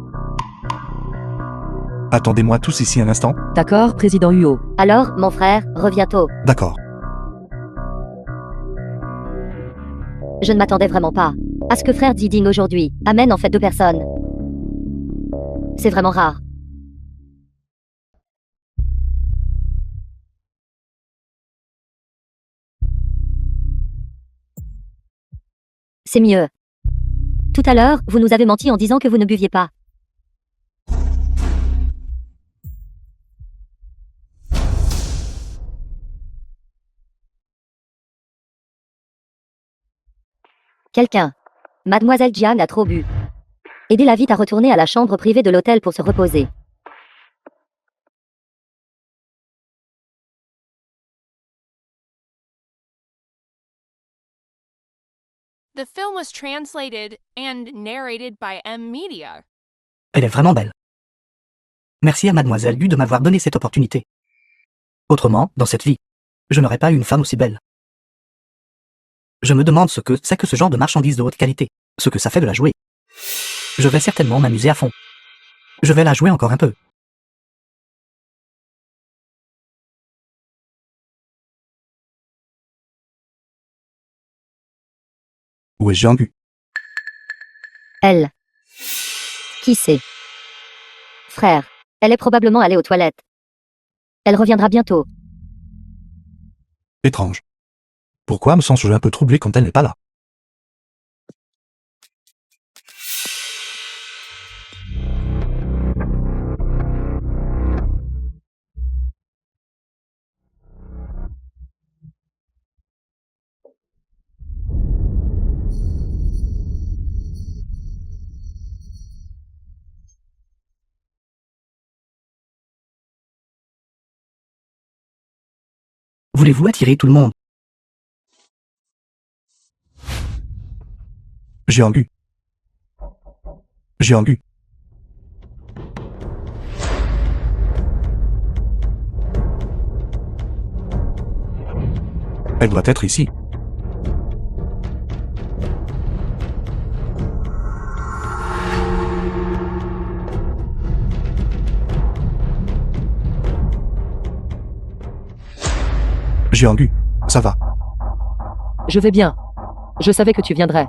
Attendez-moi tous ici un instant. D'accord, président Huo. Alors, mon frère, reviens tôt. D'accord. Je ne m'attendais vraiment pas à ce que frère Diding aujourd'hui amène en fait deux personnes. C'est vraiment rare. C'est mieux. Tout à l'heure, vous nous avez menti en disant que vous ne buviez pas. Quelqu'un. Mademoiselle Jian a trop bu. Aidez-la vite à retourner à la chambre privée de l'hôtel pour se reposer. The film was translated and narrated by M Media. Elle est vraiment belle. Merci à Mademoiselle Gu de m'avoir donné cette opportunité. Autrement, dans cette vie, je n'aurais pas eu une femme aussi belle. Je me demande ce que c'est que ce genre de marchandise de haute qualité, ce que ça fait de la jouer. Je vais certainement m'amuser à fond. Je vais la jouer encore un peu. Où est Jean-Gu? Elle. Qui c'est? Frère. Elle est probablement allée aux toilettes. Elle reviendra bientôt. Étrange. Pourquoi me sens-je un peu troublé quand elle n'est pas là? Voulez-vous attirer tout le monde? Jean-Gu. Jean-Gu. Elle doit être ici. Jean-Gu, ça va. Je vais bien. Je savais que tu viendrais.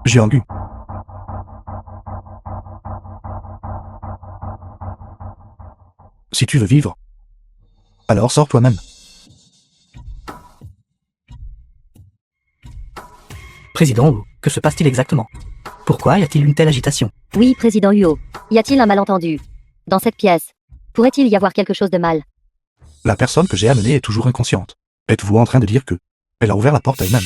Jean-Gu. Si tu veux vivre, alors sors toi-même. Président Wu, que se passe-t-il exactement? Pourquoi y a-t-il une telle agitation? Oui, Président Huo. Y a-t-il un malentendu? Dans cette pièce. Pourrait-il y avoir quelque chose de mal? La personne que j'ai amenée est toujours inconsciente. Êtes-vous en train de dire que elle a ouvert la porte à elle-même?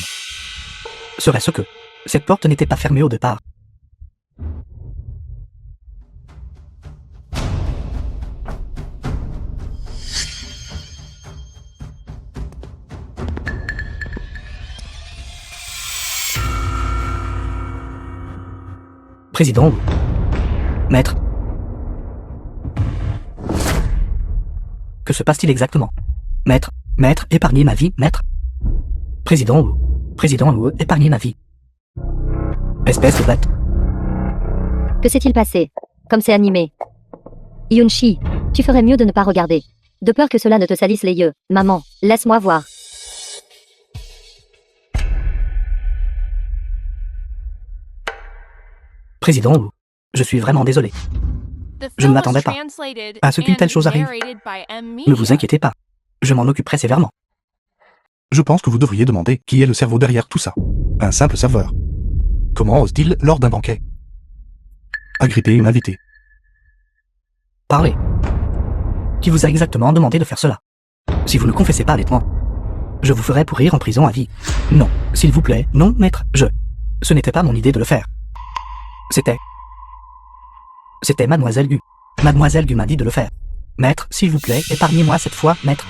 Serait-ce que cette porte n'était pas fermée au départ? Président Wu. Maître. Que se passe-t-il exactement? Maître, épargnez ma vie, maître. Président Wu, épargnez ma vie. Espèce de bête. Que s'est-il passé? Comme c'est animé. Yunshi, tu ferais mieux de ne pas regarder. De peur que cela ne te salisse les yeux. Maman, laisse-moi voir. Président Wu, je suis vraiment désolé. The Je ne film was m'attendais pas translated à ce qu'une telle and chose arrive. narrated by M Ne vous Media. inquiétez pas. Je m'en occuperai sévèrement. Je pense que vous devriez demander qui est le cerveau derrière tout ça. Un simple serveur. Comment ose-t-il lors d'un banquet agripper une invitée? Parlez. Qui vous a exactement demandé de faire cela? Si vous ne confessez pas honnêtement, je vous ferai pourrir en prison à vie. Non, s'il vous plaît, non, maître, Ce n'était pas mon idée de le faire. C'était Mademoiselle Gu. Mademoiselle Gu m'a dit de le faire. Maître, s'il vous plaît, épargnez-moi cette fois, maître.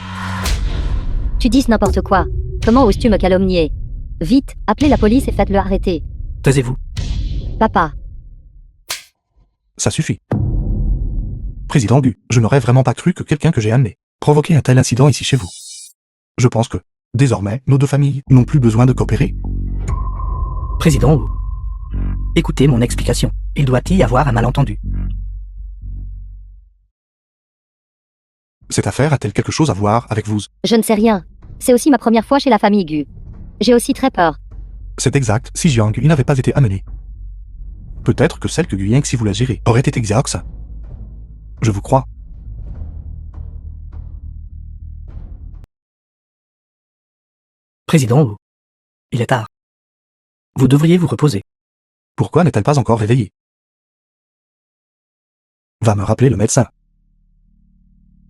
Tu dis n'importe quoi. Comment oses-tu me calomnier? Vite, appelez la police et faites-le arrêter. Taisez-vous. Papa. Ça suffit. Président Gu, je n'aurais vraiment pas cru que quelqu'un que j'ai amené provoquait un tel incident ici chez vous. Je pense que, désormais, nos deux familles n'ont plus besoin de coopérer. Président Wu. Écoutez mon explication. Il doit y avoir un malentendu. Cette affaire a-t-elle quelque chose à voir avec vous? Je ne sais rien. C'est aussi ma première fois chez la famille Gu. J'ai aussi très peur. C'est exact si Jiang Gu n'avait pas été amené. Peut-être que celle que Gu Yingxi voulait gérer aurait été Xiaoxin. Je vous crois. Président Wu. Il est tard. Vous devriez vous reposer. Pourquoi n'est-elle pas encore réveillée? Va me rappeler le médecin.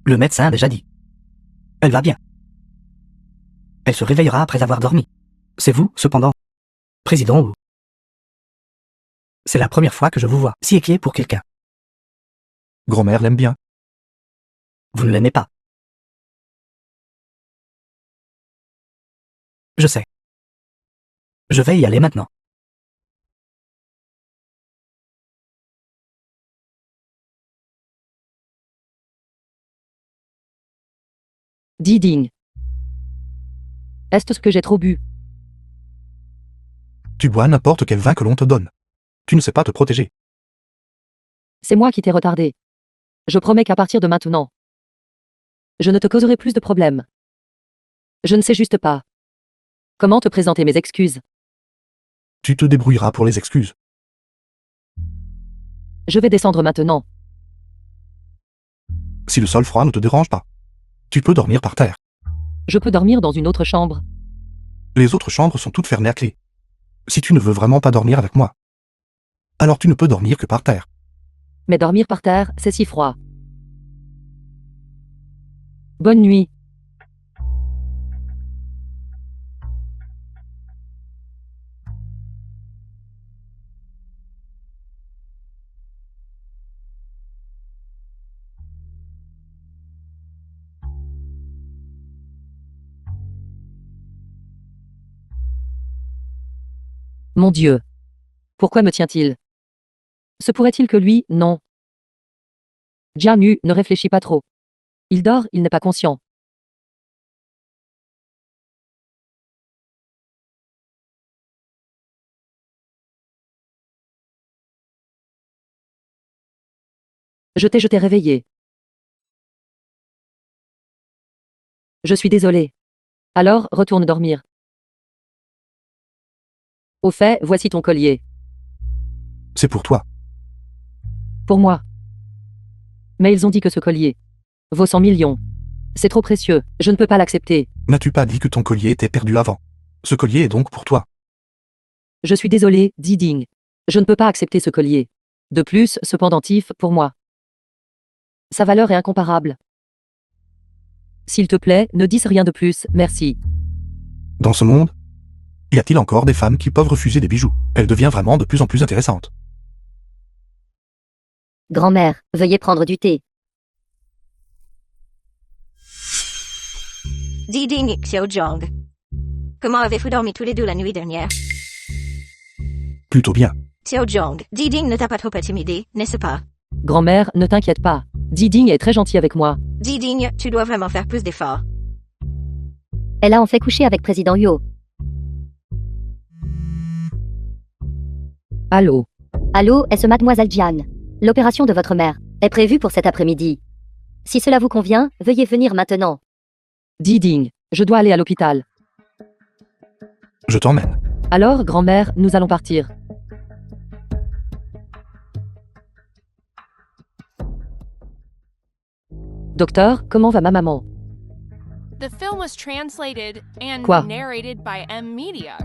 Le médecin a déjà dit. Elle va bien. Elle se réveillera après avoir dormi. C'est vous, cependant. Président Wu. C'est la première fois que je vous vois si inquiet pour quelqu'un. Grand-mère l'aime bien. Vous ne l'aimez pas. Je sais. Je vais y aller maintenant. Diding. Est-ce que j'ai trop bu? Tu bois n'importe quel vin que l'on te donne. Tu ne sais pas te protéger. C'est moi qui t'ai retardé. Je promets qu'à partir de maintenant, je ne te causerai plus de problèmes. Je ne sais juste pas comment te présenter mes excuses. Tu te débrouilleras pour les excuses. Je vais descendre maintenant. Si le sol froid ne te dérange pas, tu peux dormir par terre. Je peux dormir dans une autre chambre. Les autres chambres sont toutes fermées à clé. Si tu ne veux vraiment pas dormir avec moi, alors tu ne peux dormir que par terre. Mais dormir par terre, c'est si froid. Bonne nuit. Mon Dieu. Pourquoi me tient-il? Se pourrait-il que lui, non? Jianu ne réfléchit pas trop. Il dort, il n'est pas conscient. Je t'ai réveillé. Je suis désolé. Alors, retourne dormir. Au fait, voici ton collier. C'est pour toi. Pour moi. Mais ils ont dit que ce collier vaut 100 millions. C'est trop précieux, je ne peux pas l'accepter. N'as-tu pas dit que ton collier était perdu avant? Ce collier est donc pour toi. Je suis désolé, dit Ding. Je ne peux pas accepter ce collier. De plus, ce pendentif, pour moi. Sa valeur est incomparable. S'il te plaît, ne dis rien de plus, merci. Dans ce monde, y a-t-il encore des femmes qui peuvent refuser des bijoux? Elle devient vraiment de plus en plus intéressante. Grand-mère, veuillez prendre du thé. Diding Xiaojong. Comment avez-vous dormi tous les deux la nuit dernière? Plutôt bien. Xiaojong, Diding ne t'a pas trop intimidé, n'est-ce pas? Grand-mère, ne t'inquiète pas. Diding est très gentil avec moi. Diding, tu dois vraiment faire plus d'efforts. Elle a en fait couché avec président Yo. Allô? Allô, est-ce mademoiselle Jian? L'opération de votre mère est prévue pour cet après-midi. Si cela vous convient, veuillez venir maintenant. Diding, je dois aller à l'hôpital. Je t'emmène. Alors, grand-mère, nous allons partir. Docteur, comment va ma maman? The film was translated and Quoi? narrated by M Media.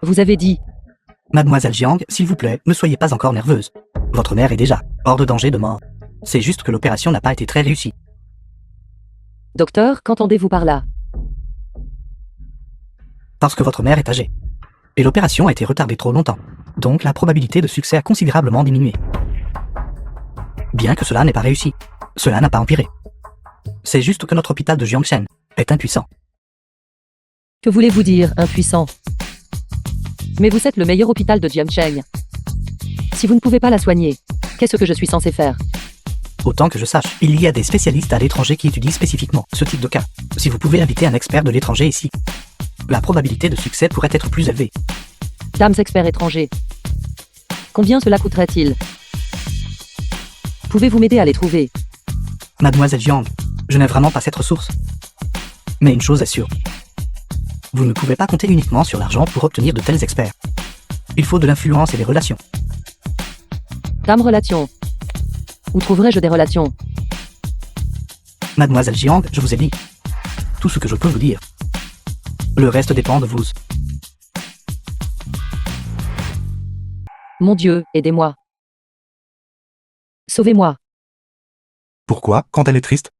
Vous avez dit. Mademoiselle Jiang, s'il vous plaît, ne soyez pas encore nerveuse. Votre mère est déjà hors de danger de mort. C'est juste que l'opération n'a pas été très réussie. Docteur, qu'entendez-vous par là? Parce que votre mère est âgée. Et l'opération a été retardée trop longtemps. Donc la probabilité de succès a considérablement diminué. Bien que cela n'ait pas réussi, cela n'a pas empiré. C'est juste que notre hôpital de Jiangshen est impuissant. Que voulez-vous dire, impuissant? Mais vous êtes le meilleur hôpital de Jiangsheng. Si vous ne pouvez pas la soigner, qu'est-ce que je suis censé faire? Autant que je sache, il y a des spécialistes à l'étranger qui étudient spécifiquement ce type de cas. Si vous pouvez inviter un expert de l'étranger ici, la probabilité de succès pourrait être plus élevée. Dames experts étrangers. Combien cela coûterait-il? Pouvez-vous m'aider à les trouver? Mademoiselle Jiang, je n'ai vraiment pas cette ressource. Mais une chose est sûre. Vous ne pouvez pas compter uniquement sur l'argent pour obtenir de tels experts. Il faut de l'influence et des relations. Dame relations. Où trouverai-je des relations? Mademoiselle Jiang, je vous ai dit tout ce que je peux vous dire. Le reste dépend de vous. Mon Dieu, aidez-moi. Sauvez-moi. Pourquoi, quand elle est triste?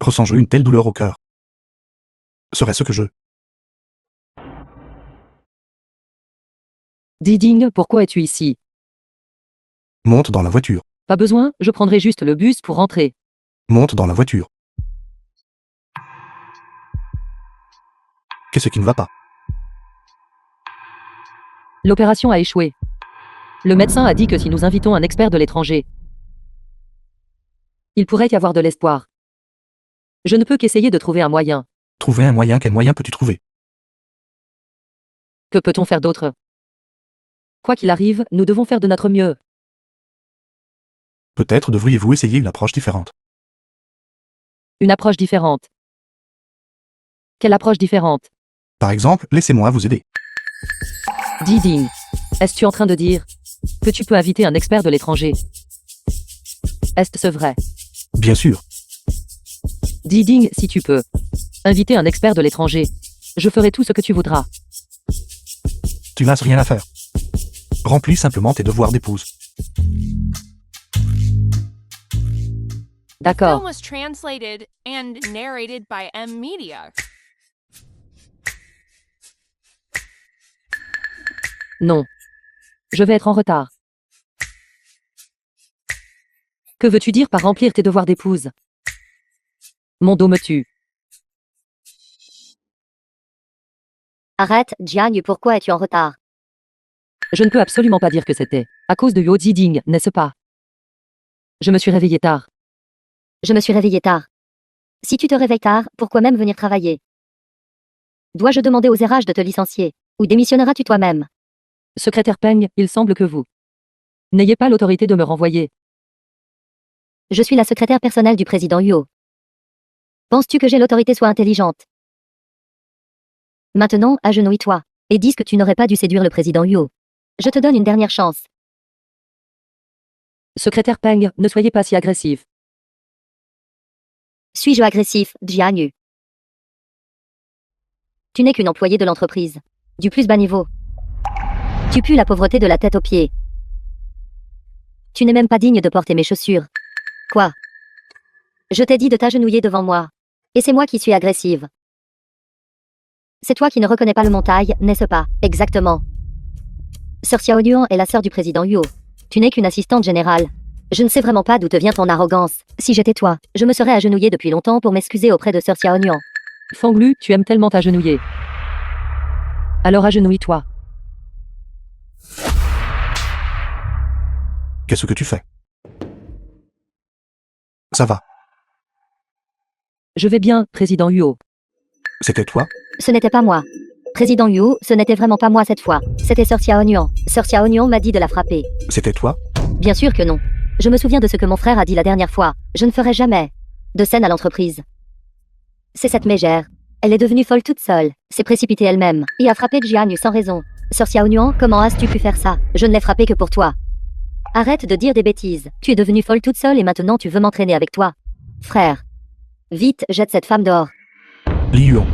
Ressens-je une telle douleur au cœur? Serait-ce que je... Diding, pourquoi es-tu ici? Monte dans la voiture. Pas besoin, je prendrai juste le bus pour rentrer. Monte dans la voiture. Qu'est-ce qui ne va pas? L'opération a échoué. Le médecin a dit que si nous invitons un expert de l'étranger, il pourrait y avoir de l'espoir. Je ne peux qu'essayer de trouver un moyen. Trouver un moyen, quel moyen peux-tu trouver? Que peut-on faire d'autre? Quoi qu'il arrive, nous devons faire de notre mieux. Peut-être devriez-vous essayer une approche différente. Une approche différente. Quelle approche différente? Par exemple, laissez-moi vous aider. Diding, est-ce-tu en train de dire que tu peux inviter un expert de l'étranger? Est-ce vrai? Bien sûr. Diding, si tu peux inviter un expert de l'étranger, je ferai tout ce que tu voudras. Tu n'as rien à faire. Remplis simplement tes devoirs d'épouse. The film D'accord. was translated and narrated by M Media. Non. Je vais être en retard. Que veux-tu dire par remplir tes devoirs d'épouse? Mon dos me tue. Arrête, Jiang, pourquoi es-tu en retard? Je ne peux absolument pas dire que c'était à cause de Yo Ziding, n'est-ce pas? Je me suis réveillé tard. Je me suis réveillé tard. Si tu te réveilles tard, pourquoi même venir travailler? Dois-je demander aux RH de te licencier? Ou démissionneras-tu toi-même? Secrétaire Peng, il semble que vous n'ayez pas l'autorité de me renvoyer. Je suis la secrétaire personnelle du président Huo. Penses-tu que j'ai l'autorité soit intelligente? Maintenant, agenouille-toi. Et dis que tu n'aurais pas dû séduire le président Huo. Je te donne une dernière chance. Secrétaire Peng, ne soyez pas si agressif. Suis-je agressif, Jiang? Tu n'es qu'une employée de l'entreprise. Du plus bas niveau. Tu pues la pauvreté de la tête aux pieds. Tu n'es même pas digne de porter mes chaussures. Quoi? Je t'ai dit de t'agenouiller devant moi. Et c'est moi qui suis agressive. C'est toi qui ne reconnais pas le montagne, n'est-ce pas? Exactement. Sœur Xiao Nuan est la sœur du président Huo. Tu n'es qu'une assistante générale. Je ne sais vraiment pas d'où te vient ton arrogance. Si j'étais toi, je me serais agenouillée depuis longtemps pour m'excuser auprès de Sœur Xiao Nuan. Fanglu, tu aimes tellement t'agenouiller. Alors agenouille-toi. Qu'est-ce que tu fais? Ça va. Je vais bien, président Huo. C'était toi? Ce n'était pas moi. Président Huo, ce n'était vraiment pas moi cette fois. C'était Sœur Xiao Nuan. Sœur Xiao Nuan m'a dit de la frapper. C'était toi? Bien sûr que non. Je me souviens de ce que mon frère a dit la dernière fois. Je ne ferai jamais de scène à l'entreprise. C'est cette mégère. Elle est devenue folle toute seule, s'est précipitée elle-même, et a frappé Jiang sans raison. Sœur Xiao Nuan, comment as-tu pu faire ça? Je ne l'ai frappé que pour toi. Arrête de dire des bêtises. Tu es devenue folle toute seule et maintenant tu veux m'entraîner avec toi. Frère. Vite, jette cette femme dehors. Li Yuan.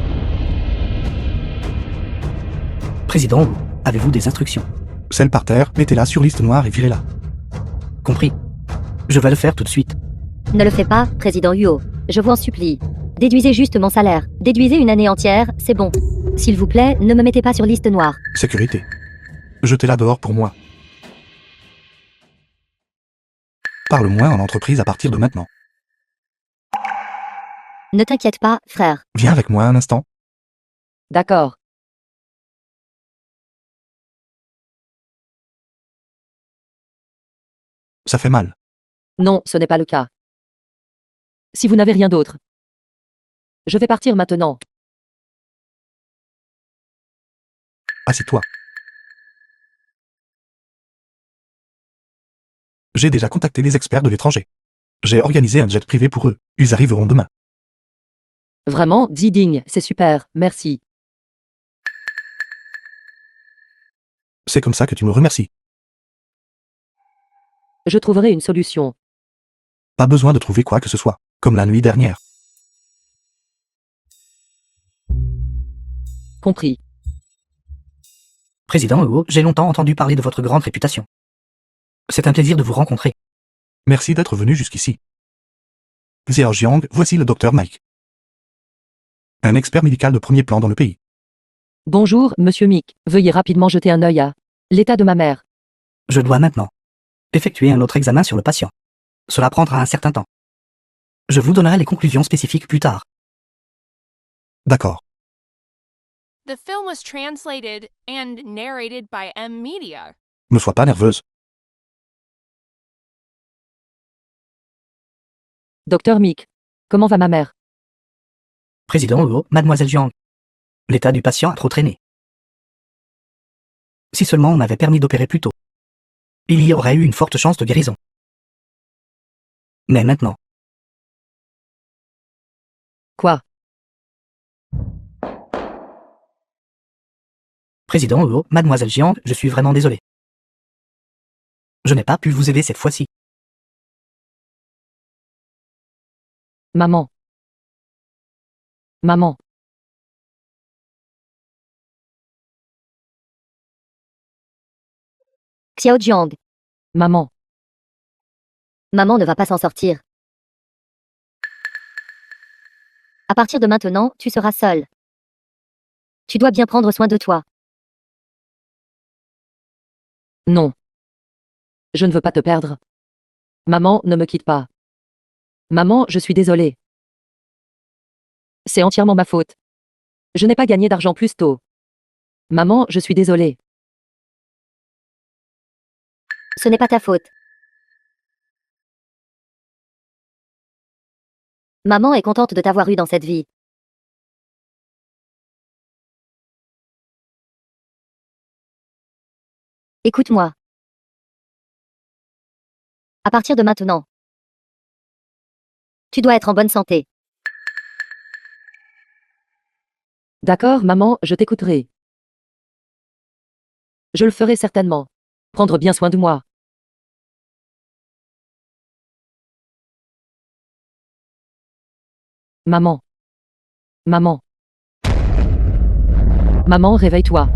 Président Wu, avez-vous des instructions? Celle par terre, mettez-la sur liste noire et virez-la. Compris. Je vais le faire tout de suite. Ne le fais pas, président Huo. Je vous en supplie. Déduisez juste mon salaire. Déduisez une année entière, c'est bon. S'il vous plaît, ne me mettez pas sur liste noire. Sécurité. Jetez-la dehors pour moi. Parle moins en entreprise à partir de maintenant. Ne t'inquiète pas, frère. Viens avec moi un instant. D'accord. Ça fait mal. Non, ce n'est pas le cas. Si vous n'avez rien d'autre, je vais partir maintenant. Assieds-toi. J'ai déjà contacté les experts de l'étranger. J'ai organisé un jet privé pour eux. Ils arriveront demain. Vraiment, Ziding, c'est super, merci. C'est comme ça que tu me remercies. Je trouverai une solution. Pas besoin de trouver quoi que ce soit, comme la nuit dernière. Compris. Président Huo, j'ai longtemps entendu parler de votre grande réputation. C'est un plaisir de vous rencontrer. Merci d'être venu jusqu'ici. Xiao Jiang, voici le docteur Mike. Un expert médical de premier plan dans le pays. Bonjour, monsieur Mick. Veuillez rapidement jeter un œil à l'état de ma mère. Je dois maintenant effectuer un autre examen sur le patient. Cela prendra un certain temps. Je vous donnerai les conclusions spécifiques plus tard. D'accord. The film was translated and narrated by M Media. Ne sois pas nerveuse. Docteur Mick. Comment va ma mère? Président Huo, Mademoiselle Jiang. L'état du patient a trop traîné. Si seulement on avait permis d'opérer plus tôt, il y aurait eu une forte chance de guérison. Mais maintenant, Quoi? Président Huo, Mademoiselle Jiang, je suis vraiment désolé. Je n'ai pas pu vous aider cette fois-ci. Maman. Maman. Xiao Jiang. Maman. Maman ne va pas s'en sortir. À partir de maintenant, tu seras seule. Tu dois bien prendre soin de toi. Non. Je ne veux pas te perdre. Maman, ne me quitte pas. Maman, je suis désolée. C'est entièrement ma faute. Je n'ai pas gagné d'argent plus tôt. Maman, je suis désolée. Ce n'est pas ta faute. Maman est contente de t'avoir eu dans cette vie. Écoute-moi. À partir de maintenant, tu dois être en bonne santé. D'accord, maman, je t'écouterai. Je le ferai certainement. Prendre bien soin de moi. Maman. Maman. Maman, réveille-toi.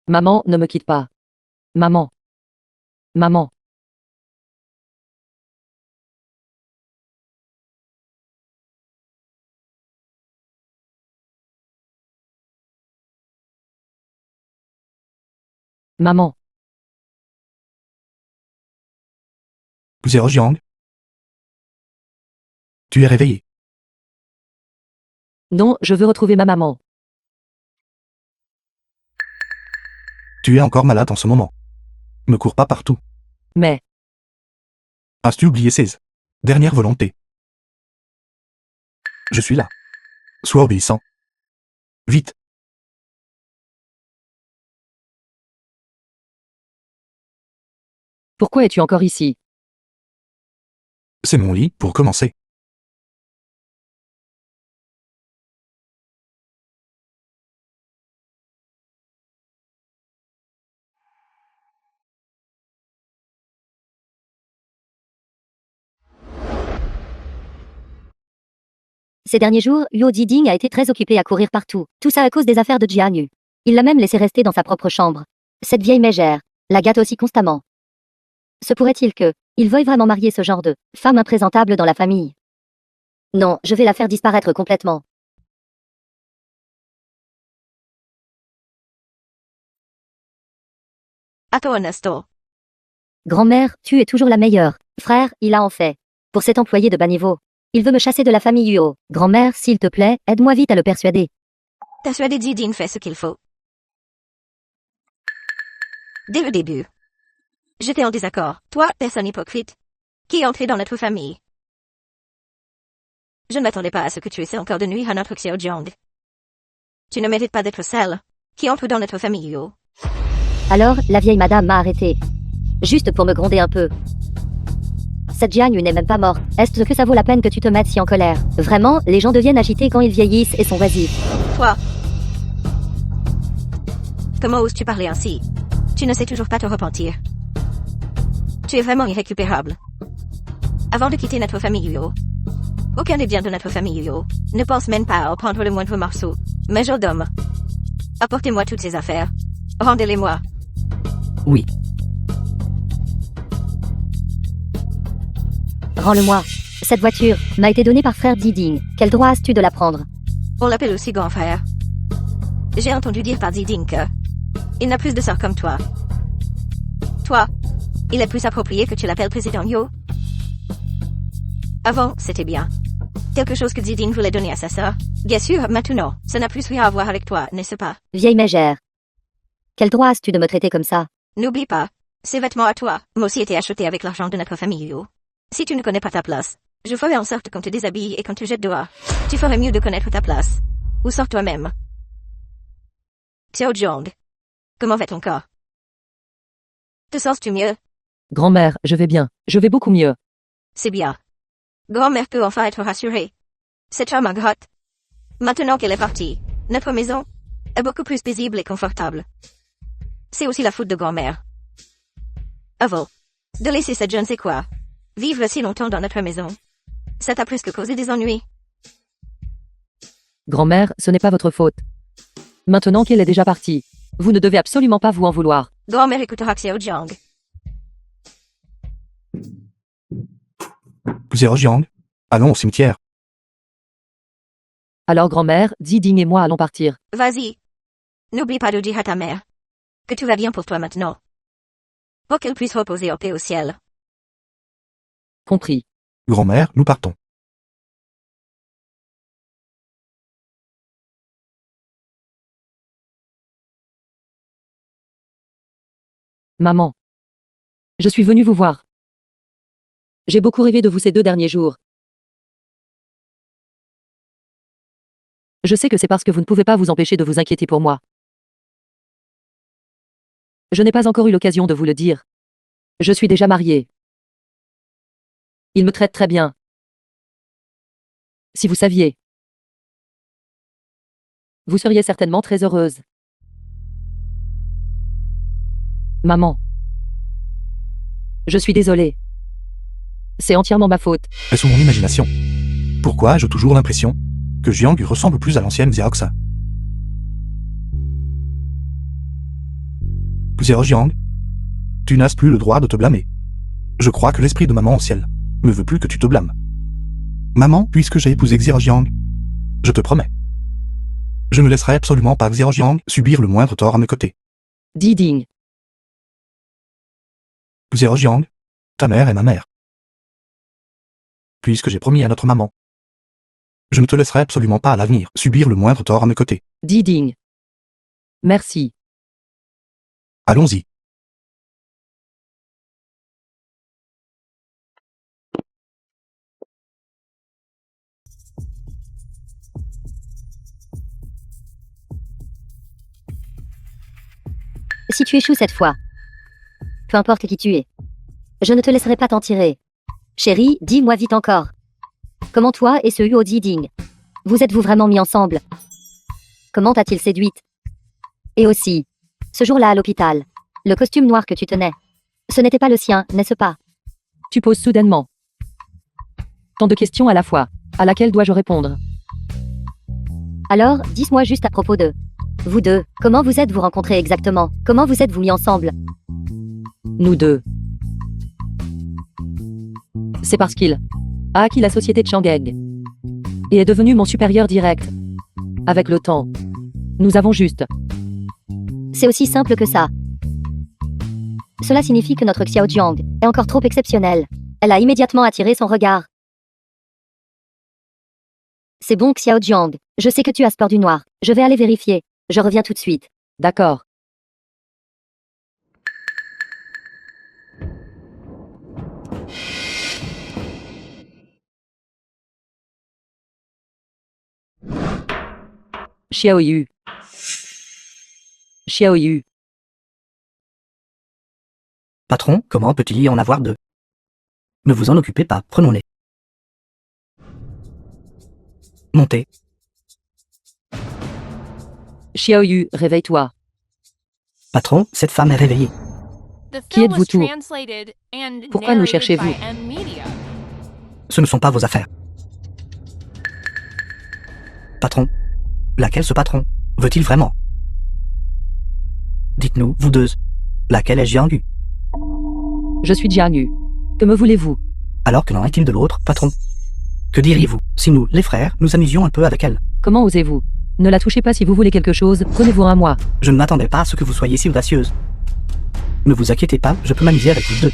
Maman, ne me quitte pas. Maman. Maman. Maman. Xiao Jiang. Tu es réveillé. Non, je veux retrouver ma maman. Tu es encore malade en ce moment. Ne cours pas partout. Mais, As-tu oublié ses dernières volontés? Je suis là. Sois obéissant. Vite. pourquoi es-tu encore ici? C'est mon lit, pour commencer. Ces derniers jours, Huo Diding a été très occupé à courir partout. Tout ça à cause des affaires de Jian Yu. Il l'a même laissé rester dans sa propre chambre. Cette vieille mégère la gâte aussi constamment. Se pourrait-il que il veuille vraiment marier ce genre de femme imprésentable dans la famille? Non, je vais la faire disparaître complètement. Attends un instant. Grand-mère, tu es toujours la meilleure. Frère, il a en fait. Pour cet employé de bas niveau. Il veut me chasser de la famille Huo. Grand-mère, s'il te plaît, aide-moi vite à le persuader. Persuader Zidine fait ce qu'il faut. Dès le début. J'étais en désaccord. Toi, personne hypocrite. Qui est entré dans notre famille. Je ne m'attendais pas à ce que tu essaies encore de nuire à notre Xiao Jiang. Tu ne mérites pas d'être celle qui entre dans notre famille Huo. Alors, la vieille madame m'a arrêté. Juste pour me gronder un peu. Cette Jian Yu n'est même pas morte. Est-ce que ça vaut la peine que tu te mettes si en colère? Vraiment, les gens deviennent agités quand ils vieillissent et sont oisifs. Toi. Comment oses-tu parler ainsi? Tu ne sais toujours pas te repentir. Tu es vraiment irrécupérable. Avant de quitter notre famille Huo, aucun des biens de notre famille Huo ne pense même pas à en prendre le moindre morceau. Majordome, apportez-moi toutes ces affaires. Rendez-les-moi. oui. Rends-le-moi. Cette voiture m'a été donnée par frère Diding. Quel droit as-tu de la prendre? On l'appelle aussi grand frère. J'ai entendu dire par Ziding que il n'a plus de sœur comme toi. Toi, il est plus approprié que tu l'appelles président Yo. Avant, c'était bien. Quelque chose que Ziding voulait donner à sa sœur. Bien sûr, maintenant, ça n'a plus rien à voir avec toi, n'est-ce pas? Vieille mégère. Quel droit as-tu de me traiter comme ça? N'oublie pas, ces vêtements à toi, moi aussi été achetés avec l'argent de notre famille, yo. Si tu ne connais pas ta place, je ferai en sorte qu'on te déshabille et qu'on te jette dehors. Tu ferais mieux de connaître ta place. Ou sors toi-même. Xiao Zhang. Comment va ton corps? Te sens-tu mieux? Grand-mère, je vais bien. Je vais beaucoup mieux. C'est bien. Grand-mère peut enfin être rassurée. Cette femme a grotte. Maintenant qu'elle est partie, notre maison est beaucoup plus paisible et confortable. C'est aussi la faute de grand-mère. Avant de laisser cette je ne sais quoi vivre si longtemps dans notre maison, ça t'a presque causé des ennuis. Grand-mère, ce n'est pas votre faute. Maintenant qu'elle est déjà partie, vous ne devez absolument pas vous en vouloir. Grand-mère écoutera Xiao Zhang. Xiao Jiang, allons au cimetière. Alors grand-mère, Ding et moi allons partir. Vas-y. N'oublie pas de dire à ta mère que tout va bien pour toi maintenant. Pour qu'elle puisse reposer en paix au ciel. Compris. Grand-mère, nous partons. Maman. Je suis venue vous voir. J'ai beaucoup rêvé de vous ces 2 derniers jours. Je sais que c'est parce que vous ne pouvez pas vous empêcher de vous inquiéter pour moi. Je n'ai pas encore eu l'occasion de vous le dire. Je suis déjà mariée. Il me traite très bien. Si vous saviez. Vous seriez certainement très heureuse. Maman. Je suis désolée. C'est entièrement ma faute. Est-ce mon imagination? Pourquoi ai-je toujours l'impression que Jiang ressemble plus à l'ancienne Xiaoxa? Xiao Jiang, tu n'as plus le droit de te blâmer. Je crois que l'esprit de maman au ciel ne veut plus que tu te blâmes. Maman, puisque j'ai épousé Xiao Jiang, je te promets. Je ne laisserai absolument pas Xiao Jiang subir le moindre tort à mes côtés. Ding. Xiao Jiang, ta mère est ma mère. Puisque j'ai promis à notre maman, je ne te laisserai absolument pas à l'avenir subir le moindre tort à mes côtés. Ding. Merci. Allons-y. Si tu échoues cette fois, peu importe qui tu es, je ne te laisserai pas t'en tirer. Chérie, dis-moi vite encore. Comment toi et ce Huo Ding, vous êtes-vous vraiment mis ensemble? Comment t'a-t-il séduite? Et aussi, ce jour-là à l'hôpital, le costume noir que tu tenais, ce n'était pas le sien, n'est-ce pas? Tu poses soudainement tant de questions à la fois. À laquelle dois-je répondre? Alors, dis-moi juste à propos de vous deux, comment vous êtes-vous rencontrés exactement? Comment vous êtes-vous mis ensemble? Nous deux. C'est parce qu'il a acquis la société de Chang'e et est devenu mon supérieur direct. Avec le temps, nous avons juste... C'est aussi simple que ça. Cela signifie que notre Xiao Jiang est encore trop exceptionnelle. Elle a immédiatement attiré son regard. C'est bon Xiao Jiang, je sais que tu as peur du noir. Je vais aller vérifier. Je reviens tout de suite. D'accord. Xiaoyu. Xiaoyu. Patron, comment peut-il y en avoir 2? Ne vous en occupez pas, prenons-les. Montez. Xiaoyu, réveille-toi. Patron, cette femme est réveillée. The Qui film êtes-vous was tous? translated and Pourquoi nous narrated cherchez-vous? by M Media. Ce ne sont pas vos affaires. Patron. Laquelle ce patron? Veut-il vraiment? Dites-nous, vous deux. Laquelle est Jiang Yu? Je suis Jiang. Que me voulez-vous? Alors que n'en est-il de l'autre, patron? Que diriez-vous si nous, les frères, nous amusions un peu avec elle? Comment osez-vous? Ne la touchez pas si vous voulez quelque chose, prenez-vous un moi. Je ne m'attendais pas à ce que vous soyez si audacieuse. Ne vous inquiétez pas, je peux m'amuser avec vous deux.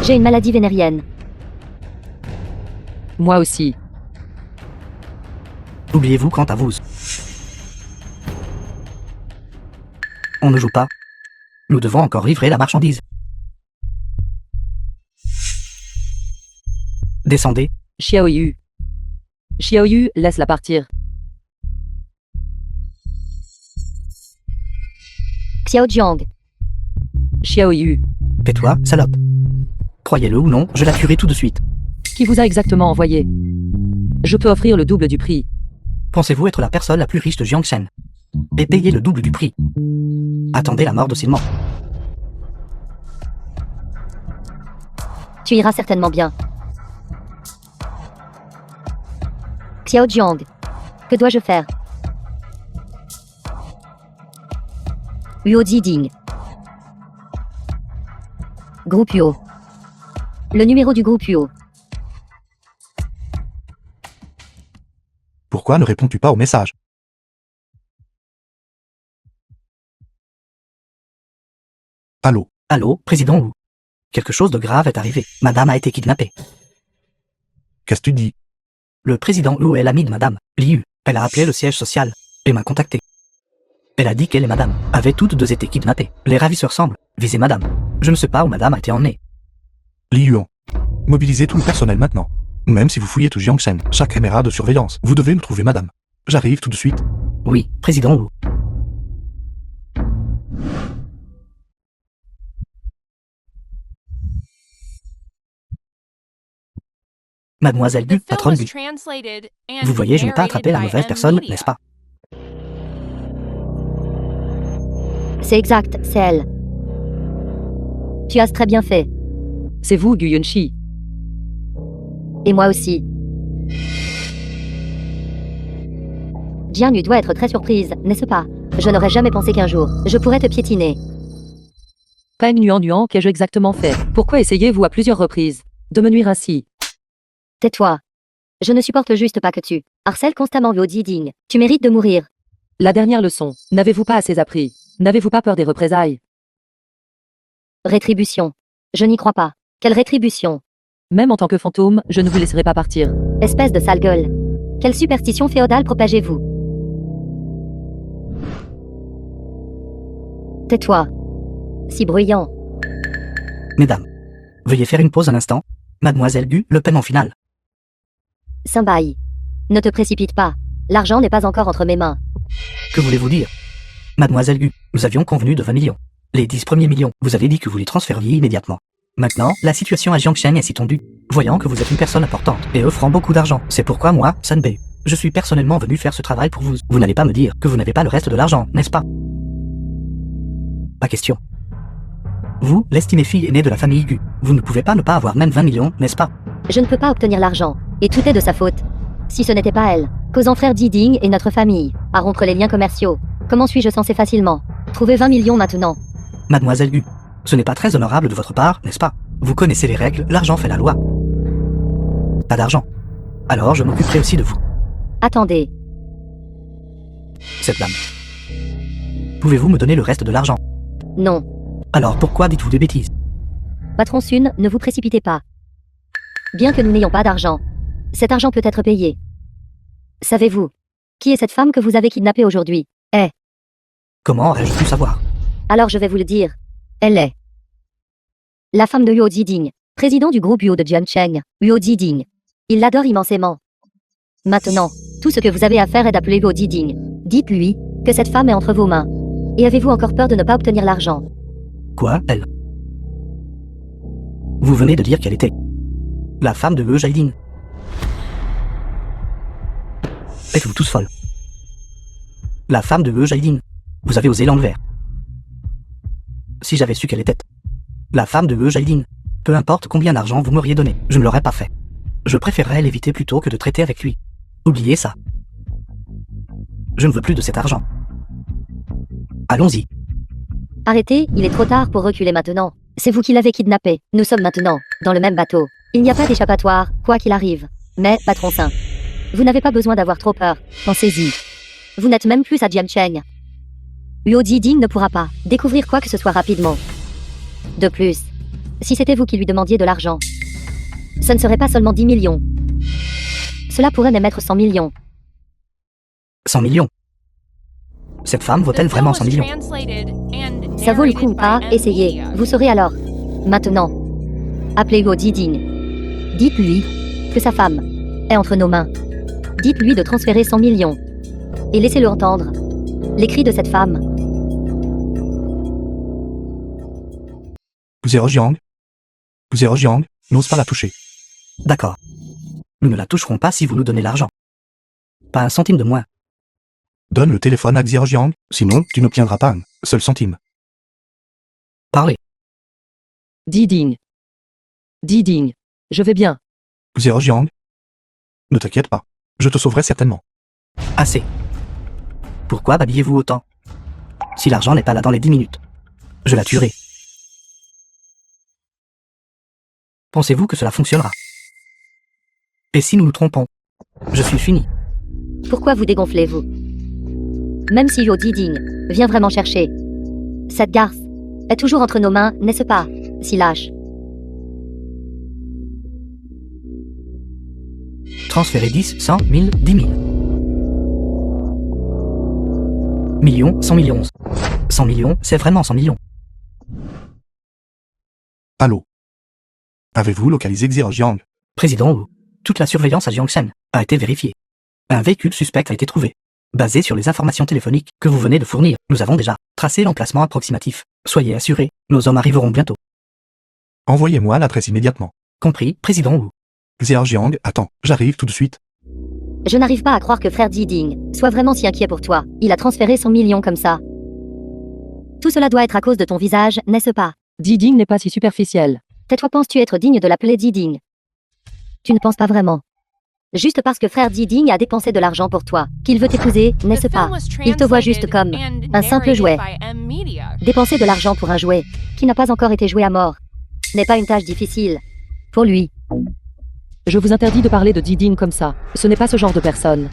J'ai une maladie vénérienne. Moi aussi. Oubliez-vous quant à vous. On ne joue pas. Nous devons encore livrer la marchandise. Descendez. Xiaoyu. Xiaoyu, laisse-la partir. Xiao Jiang. Xiaoyu. Tais-toi, salope. Croyez-le ou non, je la tuerai tout de suite. Qui vous a exactement envoyé? Je peux offrir le double du prix. Pensez-vous être la personne la plus riche de Jiangshen? Et payer le double du prix. Attendez la mort docilement. Tu iras certainement bien. Xiao Jiang. Que dois-je faire? Huo Jiding. Groupe Huo. Le numéro du groupe Huo. Pourquoi ne réponds-tu pas au message? Allô? Allô, président Wu. Quelque chose de grave est arrivé. Madame a été kidnappée. Qu'est-ce que tu dis? Le président Wu est l'ami de Madame Liu. Elle a appelé le siège social et m'a contacté. Elle a dit qu'elle et Madame avaient toutes deux été kidnappées. Les ravisseurs semblent viser Madame. Je ne sais pas où Madame a été emmenée. Li Yuan. Mobilisez tout le personnel maintenant. Même si vous fouillez tout Jiangshen, chaque caméra de surveillance, vous devez nous trouver Madame. J'arrive tout de suite. Oui, président Wu. Mademoiselle The Gu, film patronne was Gu. translated and Vous voyez, je n'ai pas narrated attrapé la by mauvaise M personne, Media. n'est-ce pas? C'est exact, c'est elle. Tu as très bien fait. C'est vous, Gu Yunshi. Et moi aussi. Jiang Yu doit être très surprise, n'est-ce pas? Je n'aurais jamais pensé qu'un jour, je pourrais te piétiner. Peng Nuan, qu'ai-je exactement fait? Pourquoi essayez-vous à plusieurs reprises de me nuire ainsi? Tais-toi. Je ne supporte juste pas que tu harcèles constamment Huo Jiding. Tu mérites de mourir. La dernière leçon. N'avez-vous pas assez appris? N'avez-vous pas peur des représailles? Rétribution. Je n'y crois pas. Quelle rétribution? Même en tant que fantôme, je ne vous laisserai pas partir. Espèce de sale gueule. Quelle superstition féodale propagez-vous? Tais-toi. Si bruyant. Mesdames, veuillez faire une pause un instant. Mademoiselle Gu, le paiement final. Simbai. Ne te précipite pas. L'argent n'est pas encore entre mes mains. Que voulez-vous dire? Mademoiselle Gu, nous avions convenu de 20 millions. Les 10 premiers millions, vous avez dit que vous les transfériez immédiatement. Maintenant, la situation à Jiangshen est si tendue. Voyant que vous êtes une personne importante et offrant beaucoup d'argent, c'est pourquoi moi, Sanbei, je suis personnellement venu faire ce travail pour vous. Vous n'allez pas me dire que vous n'avez pas le reste de l'argent, n'est-ce pas? Pas question. Vous, l'estimée fille aînée de la famille Gu, vous ne pouvez pas ne pas avoir même 20 millions, n'est-ce pas? Je ne peux pas obtenir l'argent. Et tout est de sa faute. Si ce n'était pas elle, causant frère Jiding et notre famille, à rompre les liens commerciaux, comment suis-je censé facilement trouver 20 millions maintenant? Mademoiselle Gu, ce n'est pas très honorable de votre part, n'est-ce pas? Vous connaissez les règles, l'argent fait la loi. Pas d'argent. Alors je m'occuperai aussi de vous, Attendez. cette dame. Pouvez-vous me donner le reste de l'argent? Non. Alors pourquoi dites-vous des bêtises? Patron Sun, ne vous précipitez pas. Bien que nous n'ayons pas d'argent, cet argent peut être payé. Savez-vous qui est cette femme que vous avez kidnappée aujourd'hui? Comment aurais-je pu savoir? Alors je vais vous le dire. Elle est la femme de Huo Jiding, président du groupe Huo de Jiancheng, Huo Jiding. Il l'adore immensément. Maintenant, tout ce que vous avez à faire est d'appeler Huo Jiding. Dites-lui que cette femme est entre vos mains. Et avez-vous encore peur de ne pas obtenir l'argent? Quoi, elle? Vous venez de dire qu'elle était la femme de He Jiding. Êtes-vous tous folles? La femme de He Jiding. Vous avez osé l'enlever. Si j'avais su qu'elle était la femme de He Jiding, peu importe combien d'argent vous m'auriez donné, je ne l'aurais pas fait. Je préférerais l'éviter plutôt que de traiter avec lui. Oubliez ça. Je ne veux plus de cet argent. Allons-y. Arrêtez, il est trop tard pour reculer maintenant. C'est vous qui l'avez kidnappé. Nous sommes maintenant dans le même bateau. Il n'y a pas d'échappatoire, quoi qu'il arrive. Mais, patron Saint, vous n'avez pas besoin d'avoir trop peur. Pensez-y. Vous n'êtes même plus à Jiancheng. Huo Jiding ne pourra pas découvrir quoi que ce soit rapidement. De plus, si c'était vous qui lui demandiez de l'argent, ce ne serait pas seulement 10 millions. Cela pourrait même être 100 millions. 100 millions. Cette femme vaut-elle The film vraiment was 100 millions? translated and Ça vaut le coup ou narrated pas, by essayez. M-Media. Vous saurez alors. Maintenant. Appelez Huo Jiding. Dites-lui que sa femme est entre nos mains. Dites-lui de transférer 100 millions. Et laissez-le entendre les cris de cette femme. Zero Jiang n'ose pas la toucher. D'accord. Nous ne la toucherons pas si vous nous donnez l'argent. Pas un centime de moins. Donne le téléphone à Xiao Jiang, sinon tu n'obtiendras pas un seul centime. Parlez. Diding. Diding. Je vais bien. Xiao Jiang, ne t'inquiète pas, je te sauverai certainement. Assez. Pourquoi babillez-vous autant? Si l'argent n'est pas là dans les 10 minutes, je la tuerai. Pensez-vous que cela fonctionnera? Et si nous nous trompons? Je suis fini. Pourquoi vous dégonflez-vous? Même si Huo Jiding vient vraiment chercher. Cette garce est toujours entre nos mains, n'est-ce pas, si lâche? Transférez 10, 100, 1000, 10 000. Millions, 100 millions. 100 millions, c'est vraiment 100 millions. Allô? Avez-vous localisé Xiao Jiang? Président Wu, toute la surveillance à Jiangsheng a été vérifiée. Un véhicule suspect a été trouvé. Basé sur les informations téléphoniques que vous venez de fournir, nous avons déjà tracé l'emplacement approximatif. Soyez assurés, nos hommes arriveront bientôt. Envoyez-moi l'adresse immédiatement. Compris, Président Wu. Xiao Jiang, attends, j'arrive tout de suite. Je n'arrive pas à croire que frère Jiding soit vraiment si inquiet pour toi. Il a transféré 100 millions comme ça. Tout cela doit être à cause de ton visage, n'est-ce pas? Diding n'est pas si superficiel. Tais-toi, penses-tu être digne de l'appeler Jiding? Tu ne penses pas vraiment. Juste parce que frère Jiding a dépensé de l'argent pour toi, qu'il veut t'épouser, The n'est-ce pas? film was Il te voit juste comme translated and un simple narrated jouet. by M-Media. Dépenser de l'argent pour un jouet qui n'a pas encore été joué à mort n'est pas une tâche difficile. Pour lui, Je vous interdis de parler de Diding comme ça. Ce n'est pas ce genre de personne.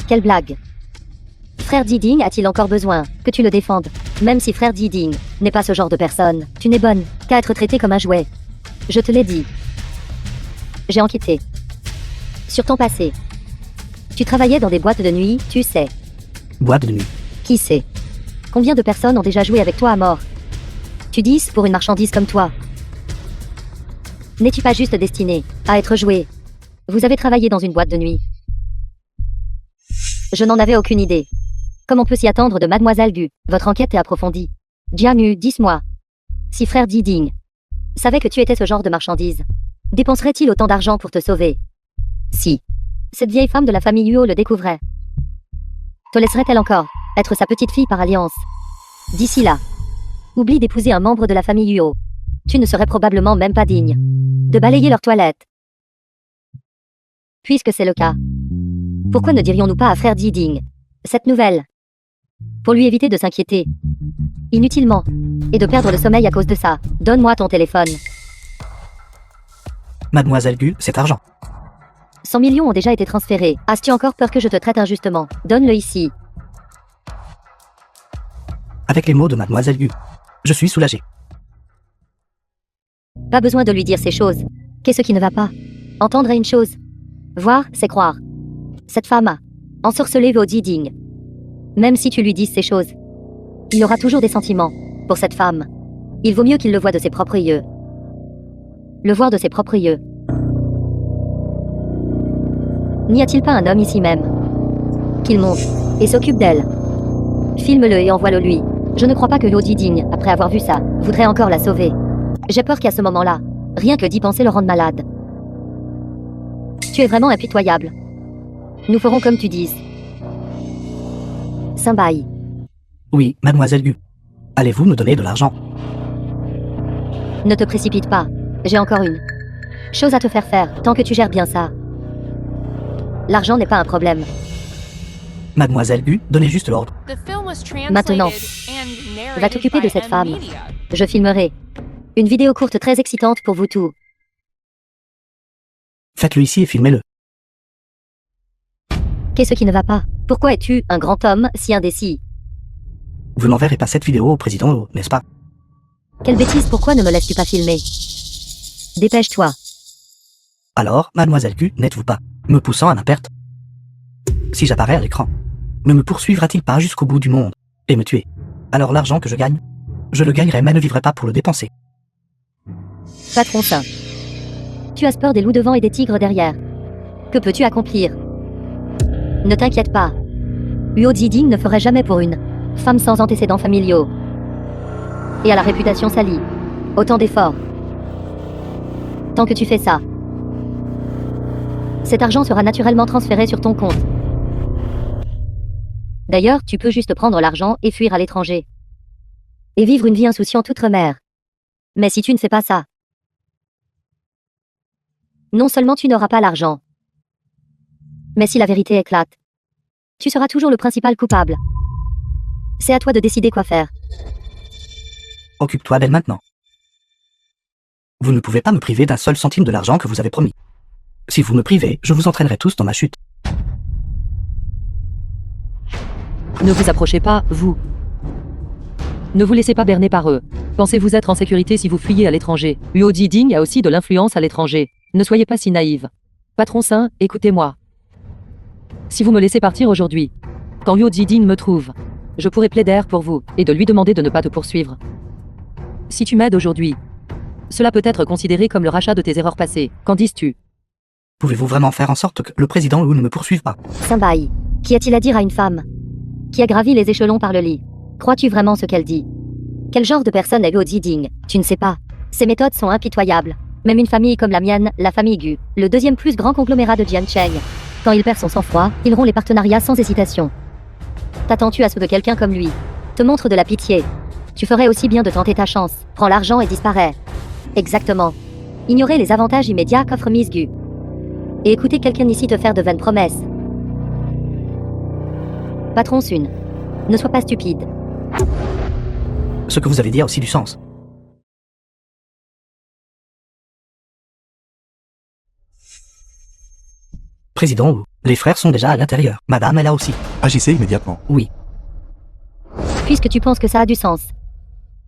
quelle blague. Frère Jiding a-t-il encore besoin que tu le défendes? Même si frère Jiding n'est pas ce genre de personne, tu n'es bonne qu'à être traité comme un jouet. Je te l'ai dit. J'ai enquêté sur ton passé. Tu travaillais dans des boîtes de nuit, tu sais. Boîte de nuit. Qui sait? Combien de personnes ont déjà joué avec toi à mort? Tu dis pour une marchandise comme toi. N'es-tu pas juste destiné à être joué? Vous avez travaillé dans une boîte de nuit. Je n'en avais aucune idée. Comme on peut s'y attendre de Mademoiselle Gu, votre enquête est approfondie. Jianu, dis-moi. Si frère Jiding savait que tu étais ce genre de marchandise, dépenserait-il autant d'argent pour te sauver? Si cette vieille femme de la famille Huo le découvrait, te laisserait-elle encore être sa petite fille par alliance? D'ici là, oublie d'épouser un membre de la famille Huo. Tu ne serais probablement même pas digne de balayer leur toilette. Puisque c'est le cas, pourquoi ne dirions-nous pas à frère Jiding cette nouvelle? Pour lui éviter de s'inquiéter inutilement et de perdre le sommeil à cause de ça, donne-moi ton téléphone. Mademoiselle Gu, cet argent. 100 millions ont déjà été transférés. As-tu encore peur que je te traite injustement? Donne-le ici. Avec les mots de Mademoiselle Gu, je suis soulagé. Pas besoin de lui dire ces choses. Qu'est-ce qui ne va pas? Entendre est une chose. Voir, c'est croire. Cette femme a ensorcelé Huo Jiding. Même si tu lui dises ces choses, il aura toujours des sentiments pour cette femme. Il vaut mieux qu'il le voie de ses propres yeux. Le voir de ses propres yeux. N'y a-t-il pas un homme ici même qu'il monte et s'occupe d'elle? Filme-le et envoie-le lui. Je ne crois pas que Huo Jiding, après avoir vu ça, voudrait encore la sauver. J'ai peur qu'à ce moment-là, rien que d'y penser le rende malade. Tu es vraiment impitoyable. Nous ferons comme tu dis. Simbai. Oui, Mademoiselle Gu. Allez-vous nous donner de l'argent? Ne te précipite pas. J'ai encore une chose à te faire tant que tu gères bien ça. L'argent n'est pas un problème. Mademoiselle Gu, donnez juste l'ordre. The film was translated Maintenant, and narrated va t'occuper de by cette femme. M-Media. Je filmerai une vidéo courte très excitante pour vous tous. Faites-le ici et filmez-le. Qu'est-ce qui ne va pas? Pourquoi es-tu un grand homme si indécis? Vous n'enverrez pas cette vidéo au président Wu, n'est-ce pas? Quelle bêtise, pourquoi ne me laisses-tu pas filmer? Dépêche-toi. Alors, Mademoiselle Gu, n'êtes-vous pas me poussant à ma perte? Si j'apparais à l'écran, ne me poursuivra-t-il pas jusqu'au bout du monde et me tuer? Alors l'argent que je gagne, je le gagnerai mais ne vivrai pas pour le dépenser. Patron sain. Tu as peur des loups devant et des tigres derrière. Que peux-tu accomplir? Ne t'inquiète pas. Huo Ziding ne ferait jamais pour une femme sans antécédents familiaux. Et à la réputation salie. Autant d'efforts. Tant que tu fais ça, cet argent sera naturellement transféré sur ton compte. D'ailleurs, tu peux juste prendre l'argent et fuir à l'étranger. Et vivre une vie insouciante outre-mer. Mais si tu ne fais pas ça, non seulement tu n'auras pas l'argent, mais si la vérité éclate, tu seras toujours le principal coupable. C'est à toi de décider quoi faire. Occupe-toi d'elle maintenant. Vous ne pouvez pas me priver d'un seul centime de l'argent que vous avez promis. Si vous me privez, je vous entraînerai tous dans ma chute. Ne vous approchez pas, vous. Ne vous laissez pas berner par eux. Pensez-vous être en sécurité si vous fuyez à l'étranger? Huo Ziding a aussi de l'influence à l'étranger. Ne soyez pas si naïve. Patron sain, écoutez-moi. Si vous me laissez partir aujourd'hui, quand Huo Ziding me trouve, je pourrai plaider pour vous et de lui demander de ne pas te poursuivre. Si tu m'aides aujourd'hui, cela peut être considéré comme le rachat de tes erreurs passées. Qu'en dis-tu? Pouvez-vous vraiment faire en sorte que le président Wu ne me poursuive pas? Simbai, qu'y a-t-il à dire à une femme qui a gravi les échelons par le lit? Crois-tu vraiment ce qu'elle dit? Quel genre de personne est Huo Ziding? Tu ne sais pas. Ses méthodes sont impitoyables. Même une famille comme la mienne, la famille Gu, le deuxième plus grand conglomérat de Jiancheng, quand il perd son sang-froid, il rompt les partenariats sans hésitation. T'attends-tu à ce que quelqu'un comme lui te montre de la pitié? Tu ferais aussi bien de tenter ta chance. Prends l'argent et disparais. Exactement. Ignorez les avantages immédiats qu'offre Miss Gu. Et écoutez quelqu'un ici te faire de vaines promesses. Patron Sun, ne sois pas stupide. Ce que vous avez dit a aussi du sens. Président Wu, les frères sont déjà à l'intérieur. Madame est là aussi. Agissez immédiatement. Oui. Puisque tu penses que ça a du sens,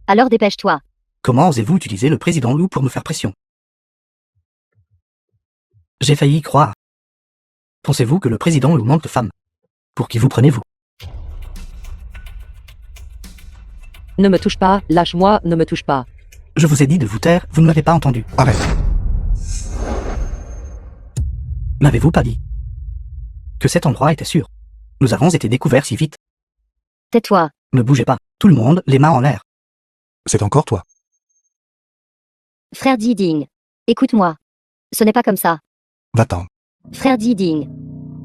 alors dépêche-toi. Comment osez-vous utiliser le président Wu pour me faire pression? J'ai failli y croire. Pensez-vous que le président Wu manque de femmes? Pour qui vous prenez-vous? Ne me touche pas, lâche-moi, ne me touche pas. Je vous ai dit de vous taire, vous ne m'avez pas entendu. Arrête. N'avez-vous pas dit que cet endroit était sûr? Nous avons été découverts si vite. Tais-toi. Ne bougez pas. Tout le monde, les mains en l'air. C'est encore toi. Frère Ziding, écoute-moi. Ce n'est pas comme ça. Va-t'en. Frère Ziding,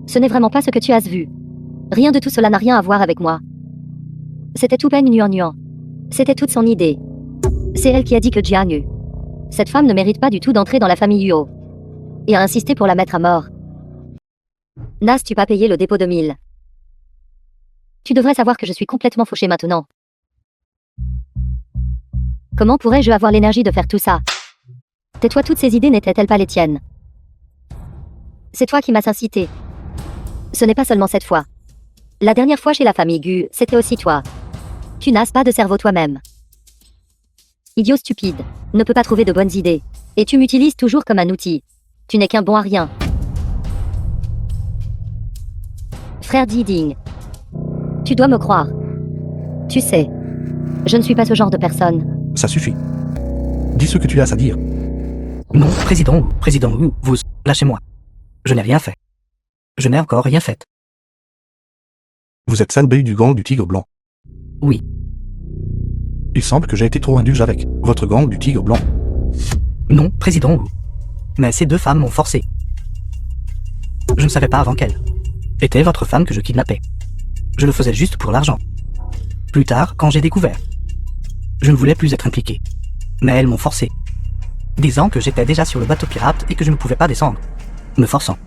ce n'est vraiment pas ce que tu as vu. Rien de tout cela n'a rien à voir avec moi. C'était tout Peng Nuan. C'était toute son idée. C'est elle qui a dit que Jiang Yu, cette femme ne mérite pas du tout d'entrer dans la famille Huo. Et a insisté pour la mettre à mort. N'as-tu pas payé le dépôt de 1000? Tu devrais savoir que je suis complètement fauché maintenant. Comment pourrais-je avoir l'énergie de faire tout ça? Tais-toi, toutes ces idées n'étaient-elles pas les tiennes? C'est toi qui m'as incité. Ce n'est pas seulement cette fois. La dernière fois chez la famille Gu, c'était aussi toi. Tu n'as pas de cerveau toi-même. Idiot stupide, ne peux pas trouver de bonnes idées. Et tu m'utilises toujours comme un outil. Tu n'es qu'un bon à rien. Frère Ziding, tu dois me croire. Tu sais, je ne suis pas ce genre de personne. Ça suffit. Dis ce que tu as à dire. Non, président Wu, vous, lâchez-moi. Je n'ai rien fait. Je n'ai encore rien fait. Vous êtes Sanbei du gang du Tigre Blanc. Oui. Il semble que j'ai été trop indulgent avec votre gang du Tigre Blanc. Non, président Wu. Mais ces deux femmes m'ont forcé. Je ne savais pas avant qu'elles étaient votre femme que je kidnappais. Je le faisais juste pour l'argent. Plus tard, quand j'ai découvert, je ne voulais plus être impliqué. Mais elles m'ont forcé, disant que j'étais déjà sur le bateau pirate et que je ne pouvais pas descendre, me forçant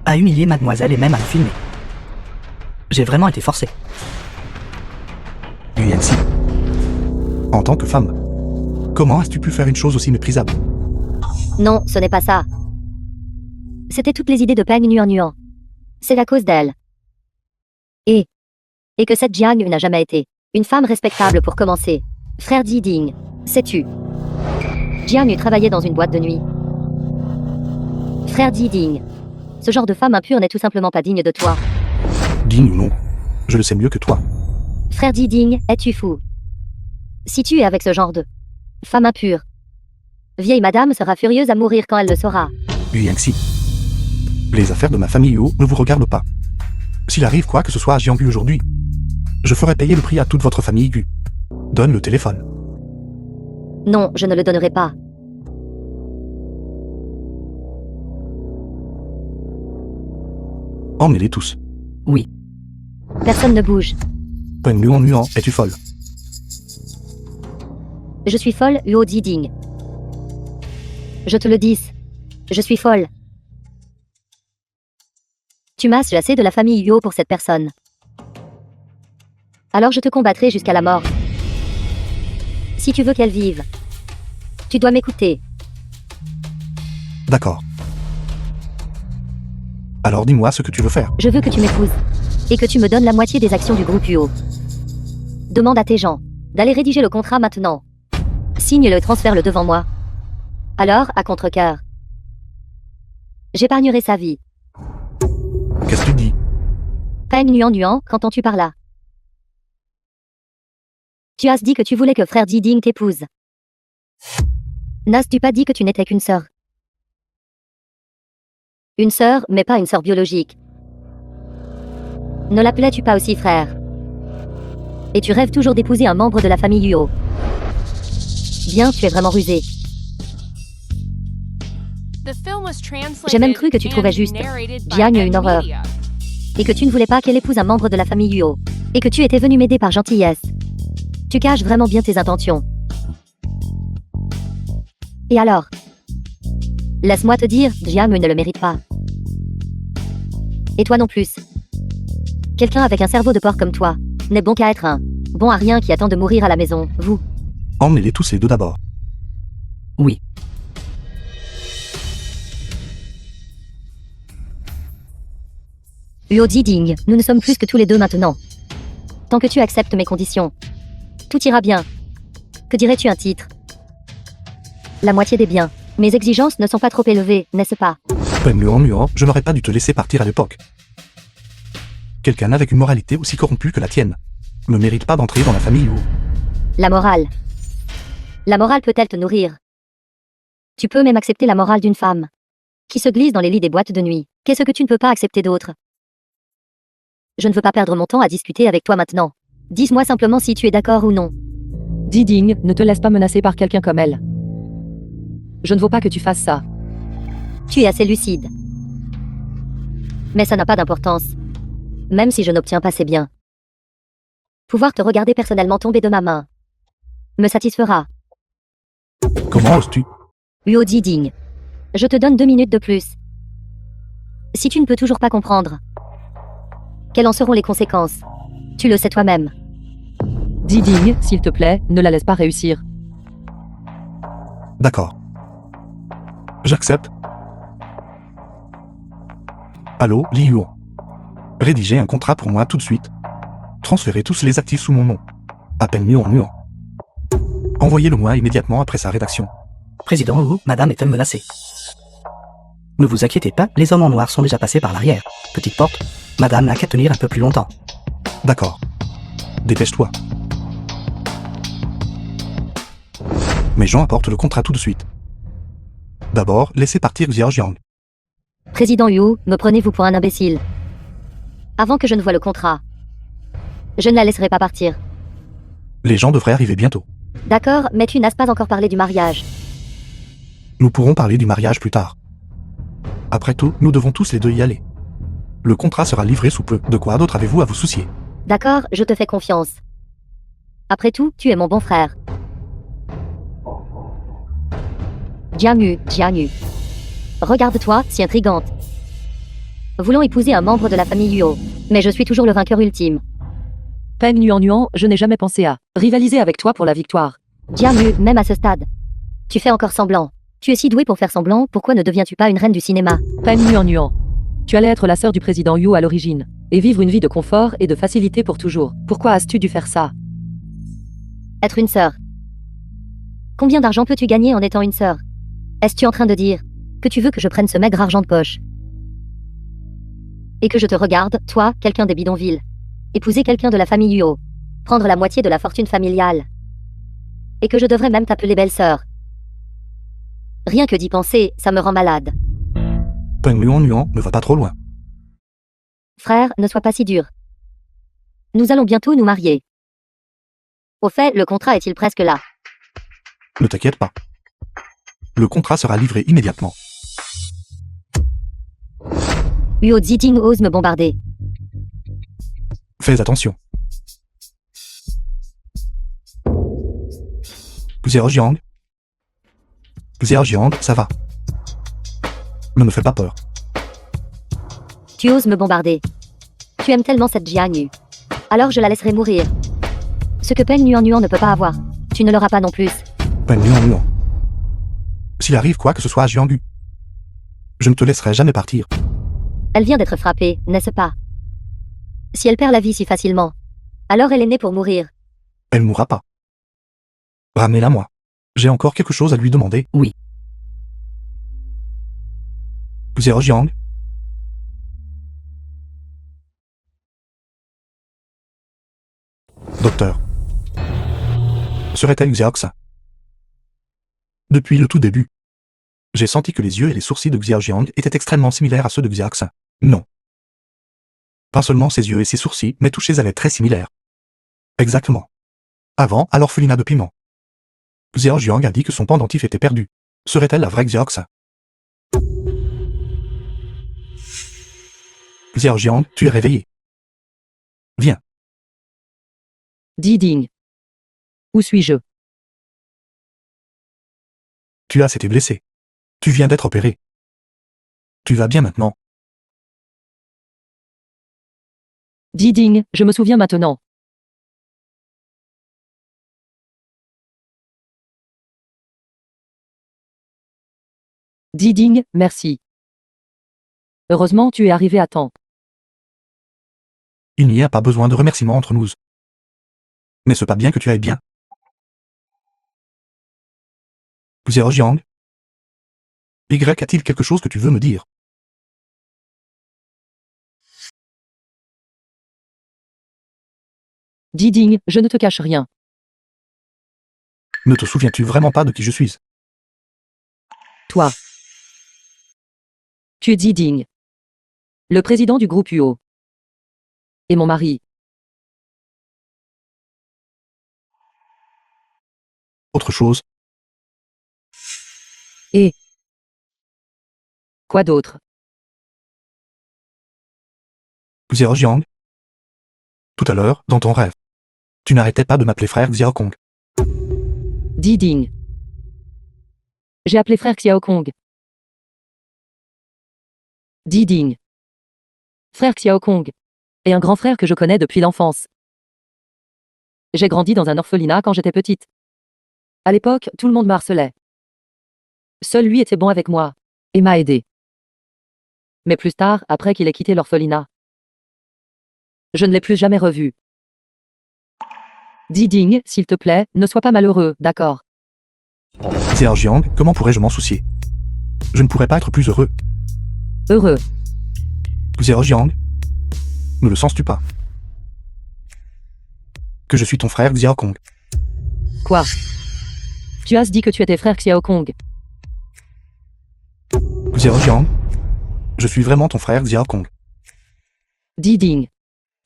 à humilier mademoiselle et même à me filmer. J'ai vraiment été forcé. Yancy. En tant que femme, comment as-tu pu faire une chose aussi méprisable? Non, ce n'est pas ça. C'était toutes les idées de Peng Nuan. C'est la cause d'elle. Et que cette Jiang Yu n'a jamais été une femme respectable pour commencer. Frère Ziding, sais-tu? Jiang Yu travaillait dans une boîte de nuit. Frère Ziding, ce genre de femme impure n'est tout simplement pas digne de toi. Digne ou non, Je le sais mieux que toi. Frère Diding, es-tu fou? Si tu es avec ce genre de femme impure, vieille madame sera furieuse à mourir quand elle le saura. Yangxi. Les affaires de ma famille Yu ne vous regardent pas. S'il arrive quoi que ce soit à Jianggu aujourd'hui, je ferai payer le prix à toute votre famille Gu. Donne le téléphone. Non, je ne le donnerai pas. Emmenez-les tous. Personne ne bouge. Peng Nuan, es-tu folle? Je suis folle, Luo Diding. Je te le dis. Je suis folle. Tu m'as chassé de la famille Yuo pour cette personne. Alors je te combattrai jusqu'à la mort. Si tu veux qu'elle vive, tu dois m'écouter. D'accord. Alors dis-moi ce que tu veux faire. Je veux que tu m'épouses. Et que tu me donnes la moitié des actions du groupe Yuo. Demande à tes gens d'aller rédiger le contrat maintenant. Signe-le et transfère-le devant moi. Alors, à contre-cœur, j'épargnerai sa vie. Qu'est-ce que tu dis? Peng Nuan, qu'entends-tu par là? Tu as dit que tu voulais que frère Diding t'épouse. N'as-tu pas dit que tu n'étais qu'une sœur? Une sœur, mais pas une sœur biologique. Ne l'appelais-tu pas aussi frère? Et tu rêves toujours d'épouser un membre de la famille Yuo. Bien, tu es vraiment rusé. J'ai même cru que tu trouvais juste Jiang une horreur. Et que tu ne voulais pas qu'elle épouse un membre de la famille Yuo. Et que tu étais venu m'aider par gentillesse. Tu caches vraiment bien tes intentions. Et alors? Laisse-moi te dire, Jiang ne le mérite pas. Et toi non plus. Quelqu'un avec un cerveau de porc comme toi n'est bon qu'à être un bon à rien qui attend de mourir à la maison, vous. Emmenez-les tous les deux d'abord. Oui. Luo Diding, nous ne sommes plus que tous les deux maintenant. Tant que tu acceptes mes conditions, tout ira bien. Que dirais-tu un titre? La moitié des biens. Mes exigences ne sont pas trop élevées, n'est-ce pas? Peng Nuan, je n'aurais pas dû te laisser partir à l'époque. Quelqu'un avec une moralité aussi corrompue que la tienne ne mérite pas d'entrer dans la famille Yu. La morale. La morale peut-elle te nourrir? Tu peux même accepter la morale d'une femme qui se glisse dans les lits des boîtes de nuit. Qu'est-ce que tu ne peux pas accepter d'autre? Je ne veux pas perdre mon temps à discuter avec toi maintenant. Dis-moi simplement si tu es d'accord ou non. Diding, ne te laisse pas menacer par quelqu'un comme elle. Je ne veux pas que tu fasses ça. Tu es assez lucide. Mais ça n'a pas d'importance. Même si je n'obtiens pas ces biens. Pouvoir te regarder personnellement tomber de ma main me satisfera. Comment oses-tu? Luo Diding. Je te donne 2 minutes de plus. Si tu ne peux toujours pas comprendre, quelles en seront les conséquences? Tu le sais toi-même. Diding, s'il te plaît, ne la laisse pas réussir. D'accord. J'accepte. Allô, Li Yuan. Rédigez un contrat pour moi tout de suite. Transférez tous les actifs sous mon nom. Appelle Nuan. Envoyez-le-moi immédiatement après sa rédaction. Président Wu, madame est-elle menacée? Ne vous inquiétez pas, les hommes en noir sont déjà passés par l'arrière. Petite porte, madame n'a qu'à tenir un peu plus longtemps. D'accord. Dépêche-toi. Mes gens apportent le contrat tout de suite. D'abord, laissez partir Xiao Jiang. Président Yu, me prenez-vous pour un imbécile? Avant que je ne voie le contrat, je ne la laisserai pas partir. Les gens devraient arriver bientôt. D'accord, mais tu n'as pas encore parlé du mariage. Nous pourrons parler du mariage plus tard. Après tout, nous devons tous les deux y aller. Le contrat sera livré sous peu. De quoi d'autre avez-vous à vous soucier? D'accord, je te fais confiance. Après tout, tu es mon bon frère. Jiang Yu. Regarde-toi, si intrigante. Voulons épouser un membre de la famille Yuo, mais je suis toujours le vainqueur ultime. Peng Nuan, je n'ai jamais pensé à rivaliser avec toi pour la victoire. Jiang Yu, même à ce stade. Tu fais encore semblant. Tu es si doué pour faire semblant, pourquoi ne deviens-tu pas une reine du cinéma? Peng Nuan. Tu allais être la sœur du président Yu à l'origine, et vivre une vie de confort et de facilité pour toujours. Pourquoi as-tu dû faire ça? Être une sœur. Combien d'argent peux-tu gagner en étant une sœur? Est-ce-tu en train de dire que tu veux que je prenne ce maigre argent de poche? Et que je te regarde, toi, quelqu'un des bidonvilles, épouser quelqu'un de la famille Yuo, prendre la moitié de la fortune familiale. Et que je devrais même t'appeler belle-sœur. Rien que d'y penser, ça me rend malade. Peng Luan ne va pas trop loin. Frère, ne sois pas si dur. Nous allons bientôt nous marier. Au fait, le contrat est-il presque là? Ne t'inquiète pas. Le contrat sera livré immédiatement. Yuo Ziding ose me bombarder. Fais attention. Xiaojiang. Xiaojiang, ça va. Ne me fais pas peur. Tu oses me bombarder. Tu aimes tellement cette Jiang Yu. Alors je la laisserai mourir. Ce que Peng Nuan ne peut pas avoir, tu ne l'auras pas non plus. Peng Luan. S'il arrive quoi que ce soit à Jianggu, je ne te laisserai jamais partir. Elle vient d'être frappée, n'est-ce pas? Si elle perd la vie si facilement, alors elle est née pour mourir. Elle mourra pas. Ramenez-la moi. J'ai encore quelque chose à lui demander. Oui. Xiaojiang. Docteur. Serait-elle Xiaoxin? Depuis le tout début, j'ai senti que les yeux et les sourcils de Xiaojiang étaient extrêmement similaires à ceux de Xiaoxin. Non. Pas seulement ses yeux et ses sourcils, mais tous chez elle est très similaires. Exactement. Avant, à l'orphelinat de Piment, Xiaojiang a dit que son pendentif était perdu. Serait-elle la vraie Xiaoxin? Xiaojiang, tu es réveillé. Viens. Diding. Où suis-je? Tu as été blessé. Tu viens d'être opéré. Tu vas bien maintenant. Diding, je me souviens maintenant. Diding, merci. Heureusement, tu es arrivé à temps. Il n'y a pas besoin de remerciements entre nous. N'est-ce pas bien que tu ailles bien? Xiaojiang. Y a-t-il quelque chose que tu veux me dire? Diding, je ne te cache rien. Ne te souviens-tu vraiment pas de qui je suis? Toi. Tu es Diding. Le président du groupe UO. Et mon mari. Autre chose? Et quoi d'autre? Xiaojiang. Tout à l'heure, dans ton rêve, tu n'arrêtais pas de m'appeler frère Xiaokong. Diding. J'ai appelé frère Xiaokong. Diding. Frère Xiaokong. Et un grand frère que je connais depuis l'enfance. J'ai grandi dans un orphelinat quand j'étais petite. À l'époque, tout le monde me harcelait. Seul lui était bon avec moi, et m'a aidé. Mais plus tard, après qu'il ait quitté l'orphelinat, je ne l'ai plus jamais revu. Diding, s'il te plaît, ne sois pas malheureux, d'accord? Xiaojiang, comment pourrais-je m'en soucier? Je ne pourrais pas être plus heureux. Heureux. Xiaojiang. Ne le sens-tu pas? Que je suis ton frère Xiaokong. Quoi? Tu as dit que tu étais frère Xiaokong. Xiaojiang. Je suis vraiment ton frère Xiaokong. Diding.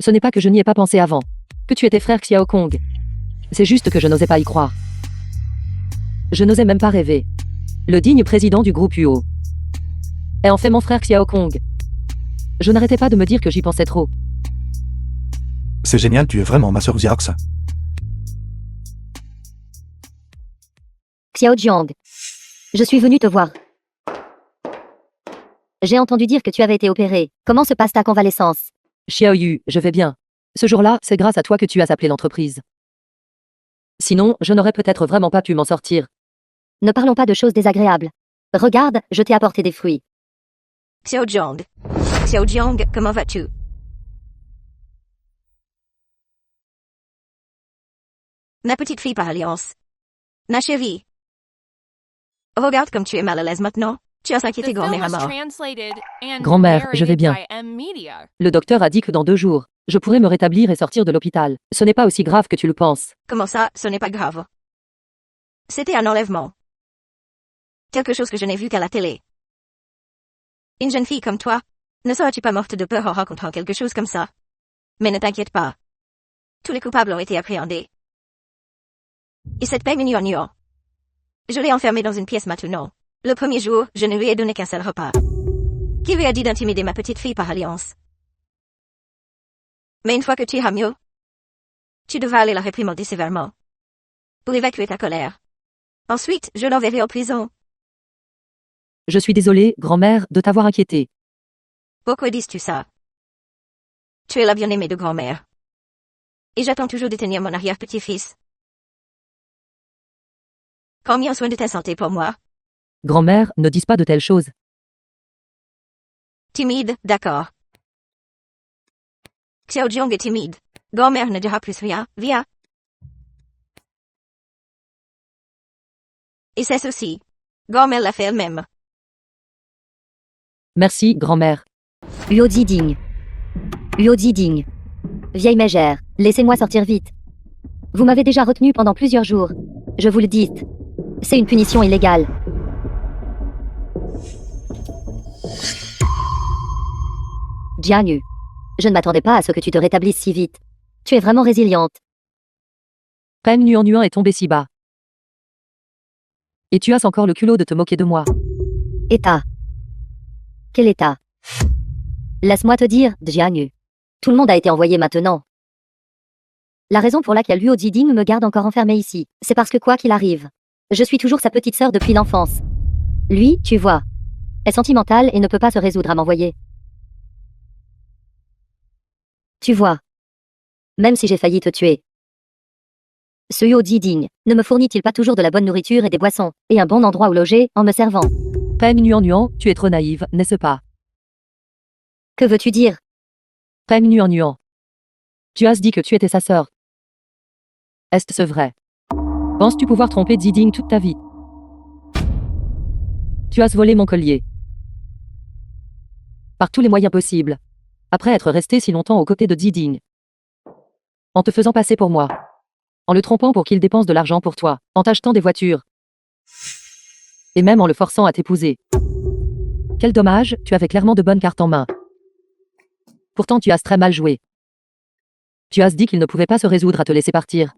Ce n'est pas que je n'y ai pas pensé avant. Que tu étais frère Xiaokong. C'est juste que je n'osais pas y croire. Je n'osais même pas rêver. Le digne président du groupe UO est en fait mon frère Xiaokong. Je n'arrêtais pas de me dire que j'y pensais trop. C'est génial, tu es vraiment ma sœur Xiaoxin. Xiaojiang. Je suis venu te voir. J'ai entendu dire que tu avais été opéré. Comment se passe ta convalescence? Xiaoyu, je vais bien. Ce jour-là, c'est grâce à toi que tu as appelé l'entreprise. Sinon, je n'aurais peut-être vraiment pas pu m'en sortir. Ne parlons pas de choses désagréables. Regarde, je t'ai apporté des fruits. Xiaojiang. Xiaojiang, comment vas-tu? Ma petite fille par alliance. Ma chérie. Regarde comme tu es mal à l'aise maintenant. Tu as The inquiété film grand-mère à was mort. translated and Grand-mère, je vais narrated bien. by M Media. Le docteur a dit que dans 2 jours, Je pourrais me rétablir et sortir de l'hôpital. Ce n'est pas aussi grave que tu le penses. Comment ça, ce n'est pas grave? C'était un enlèvement. Quelque chose que je n'ai vu qu'à la télé. Une jeune fille comme toi, ne seras-tu pas morte de peur en racontant quelque chose comme ça? Mais ne t'inquiète pas. Tous les coupables ont été appréhendés. Et cette Peng Nuon. Je l'ai enfermée dans une pièce maintenant. Le premier jour, je ne lui ai donné qu'un seul repas. Qui lui a dit d'intimider ma petite fille par alliance? Mais une fois que tu iras mieux, tu devras aller la réprimander sévèrement. Pour évacuer ta colère. Ensuite, je l'enverrai en prison. Je suis désolée, grand-mère, de t'avoir inquiété. Pourquoi dis-tu ça? Tu es la bien-aimée de grand-mère. Et j'attends toujours de tenir mon arrière-petit-fils. Combien soin de ta santé pour moi? Grand-mère, ne dis pas de telles choses. Timide, d'accord. Xiao Jiang est timide. Grand-mère ne dira plus rien, viens. Et c'est ceci. Grand-mère l'a fait elle-même. Merci, grand-mère. Luo Ziding. Luo Ziding. Vieille mégère, laissez-moi sortir vite. Vous m'avez déjà retenu pendant plusieurs jours. Je vous le dis. C'est une punition illégale. Jianyu. Je ne m'attendais pas à ce que tu te rétablisses si vite. Tu es vraiment résiliente. Peng Nuon est tombé si bas. Et tu as encore le culot de te moquer de moi. État. Quel état? Laisse-moi te dire, Jianyu. Tout le monde a été envoyé maintenant. La raison pour laquelle Luo Ziding me garde encore enfermé ici, c'est parce que quoi qu'il arrive, je suis toujours sa petite sœur depuis l'enfance. Lui, tu vois, est sentimental et ne peut pas se résoudre à m'envoyer. Tu vois, même si j'ai failli te tuer, ce Luo Ziding ne me fournit-il pas toujours de la bonne nourriture et des boissons, et un bon endroit où loger, en me servant? Peng Nuon, tu es trop naïve, n'est-ce pas? Que veux-tu dire? Peng Nuon. Tu as dit que tu étais sa sœur. Est-ce vrai? Penses-tu pouvoir tromper Ziding toute ta vie? Tu as volé mon collier. Par tous les moyens possibles. Après être resté si longtemps aux côtés de Ziding. En te faisant passer pour moi. En le trompant pour qu'il dépense de l'argent pour toi. En t'achetant des voitures. Et même en le forçant à t'épouser. Quel dommage, tu avais clairement de bonnes cartes en main. Pourtant tu as très mal joué. Tu as dit qu'il ne pouvait pas se résoudre à te laisser partir.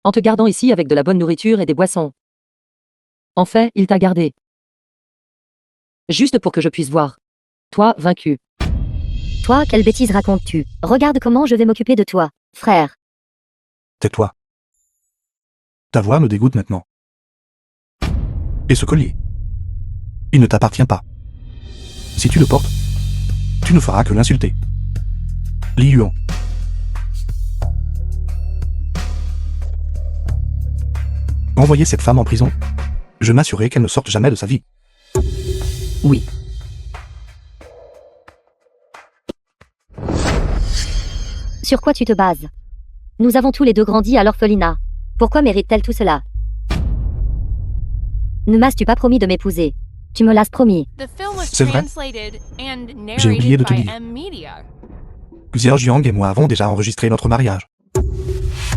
En te gardant ici avec de la bonne nourriture et des boissons. En fait, il t'a gardé. Juste pour que je puisse voir. Toi, vaincu. Toi, quelle bêtise racontes-tu? Regarde comment je vais m'occuper de toi, frère. Tais-toi. Ta voix me dégoûte maintenant. Et ce collier? Il ne t'appartient pas. Si tu le portes, tu ne feras que l'insulter. Li Yuan. Envoyer cette femme en prison? Je m'assurerai qu'elle ne sorte jamais de sa vie. Oui. Sur quoi tu te bases? Nous avons tous les deux grandi à l'orphelinat. Pourquoi mérite-t-elle tout cela? Ne m'as-tu pas promis de m'épouser? Tu me l'as promis. The film was C'est vrai. translated and J'ai oublié narrated de te by dire. M-Media. Xiao Jiang et moi avons déjà enregistré notre mariage.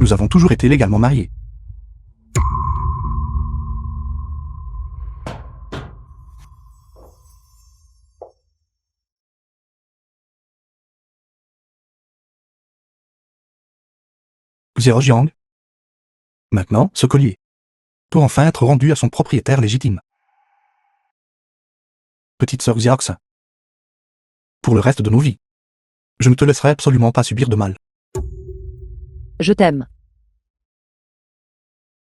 Nous avons toujours été légalement mariés. Xiao Jiang. Maintenant, ce collier doit enfin être rendu à son propriétaire légitime. Petite sœur Xiaoxin. Pour le reste de nos vies, je ne te laisserai absolument pas subir de mal. Je t'aime.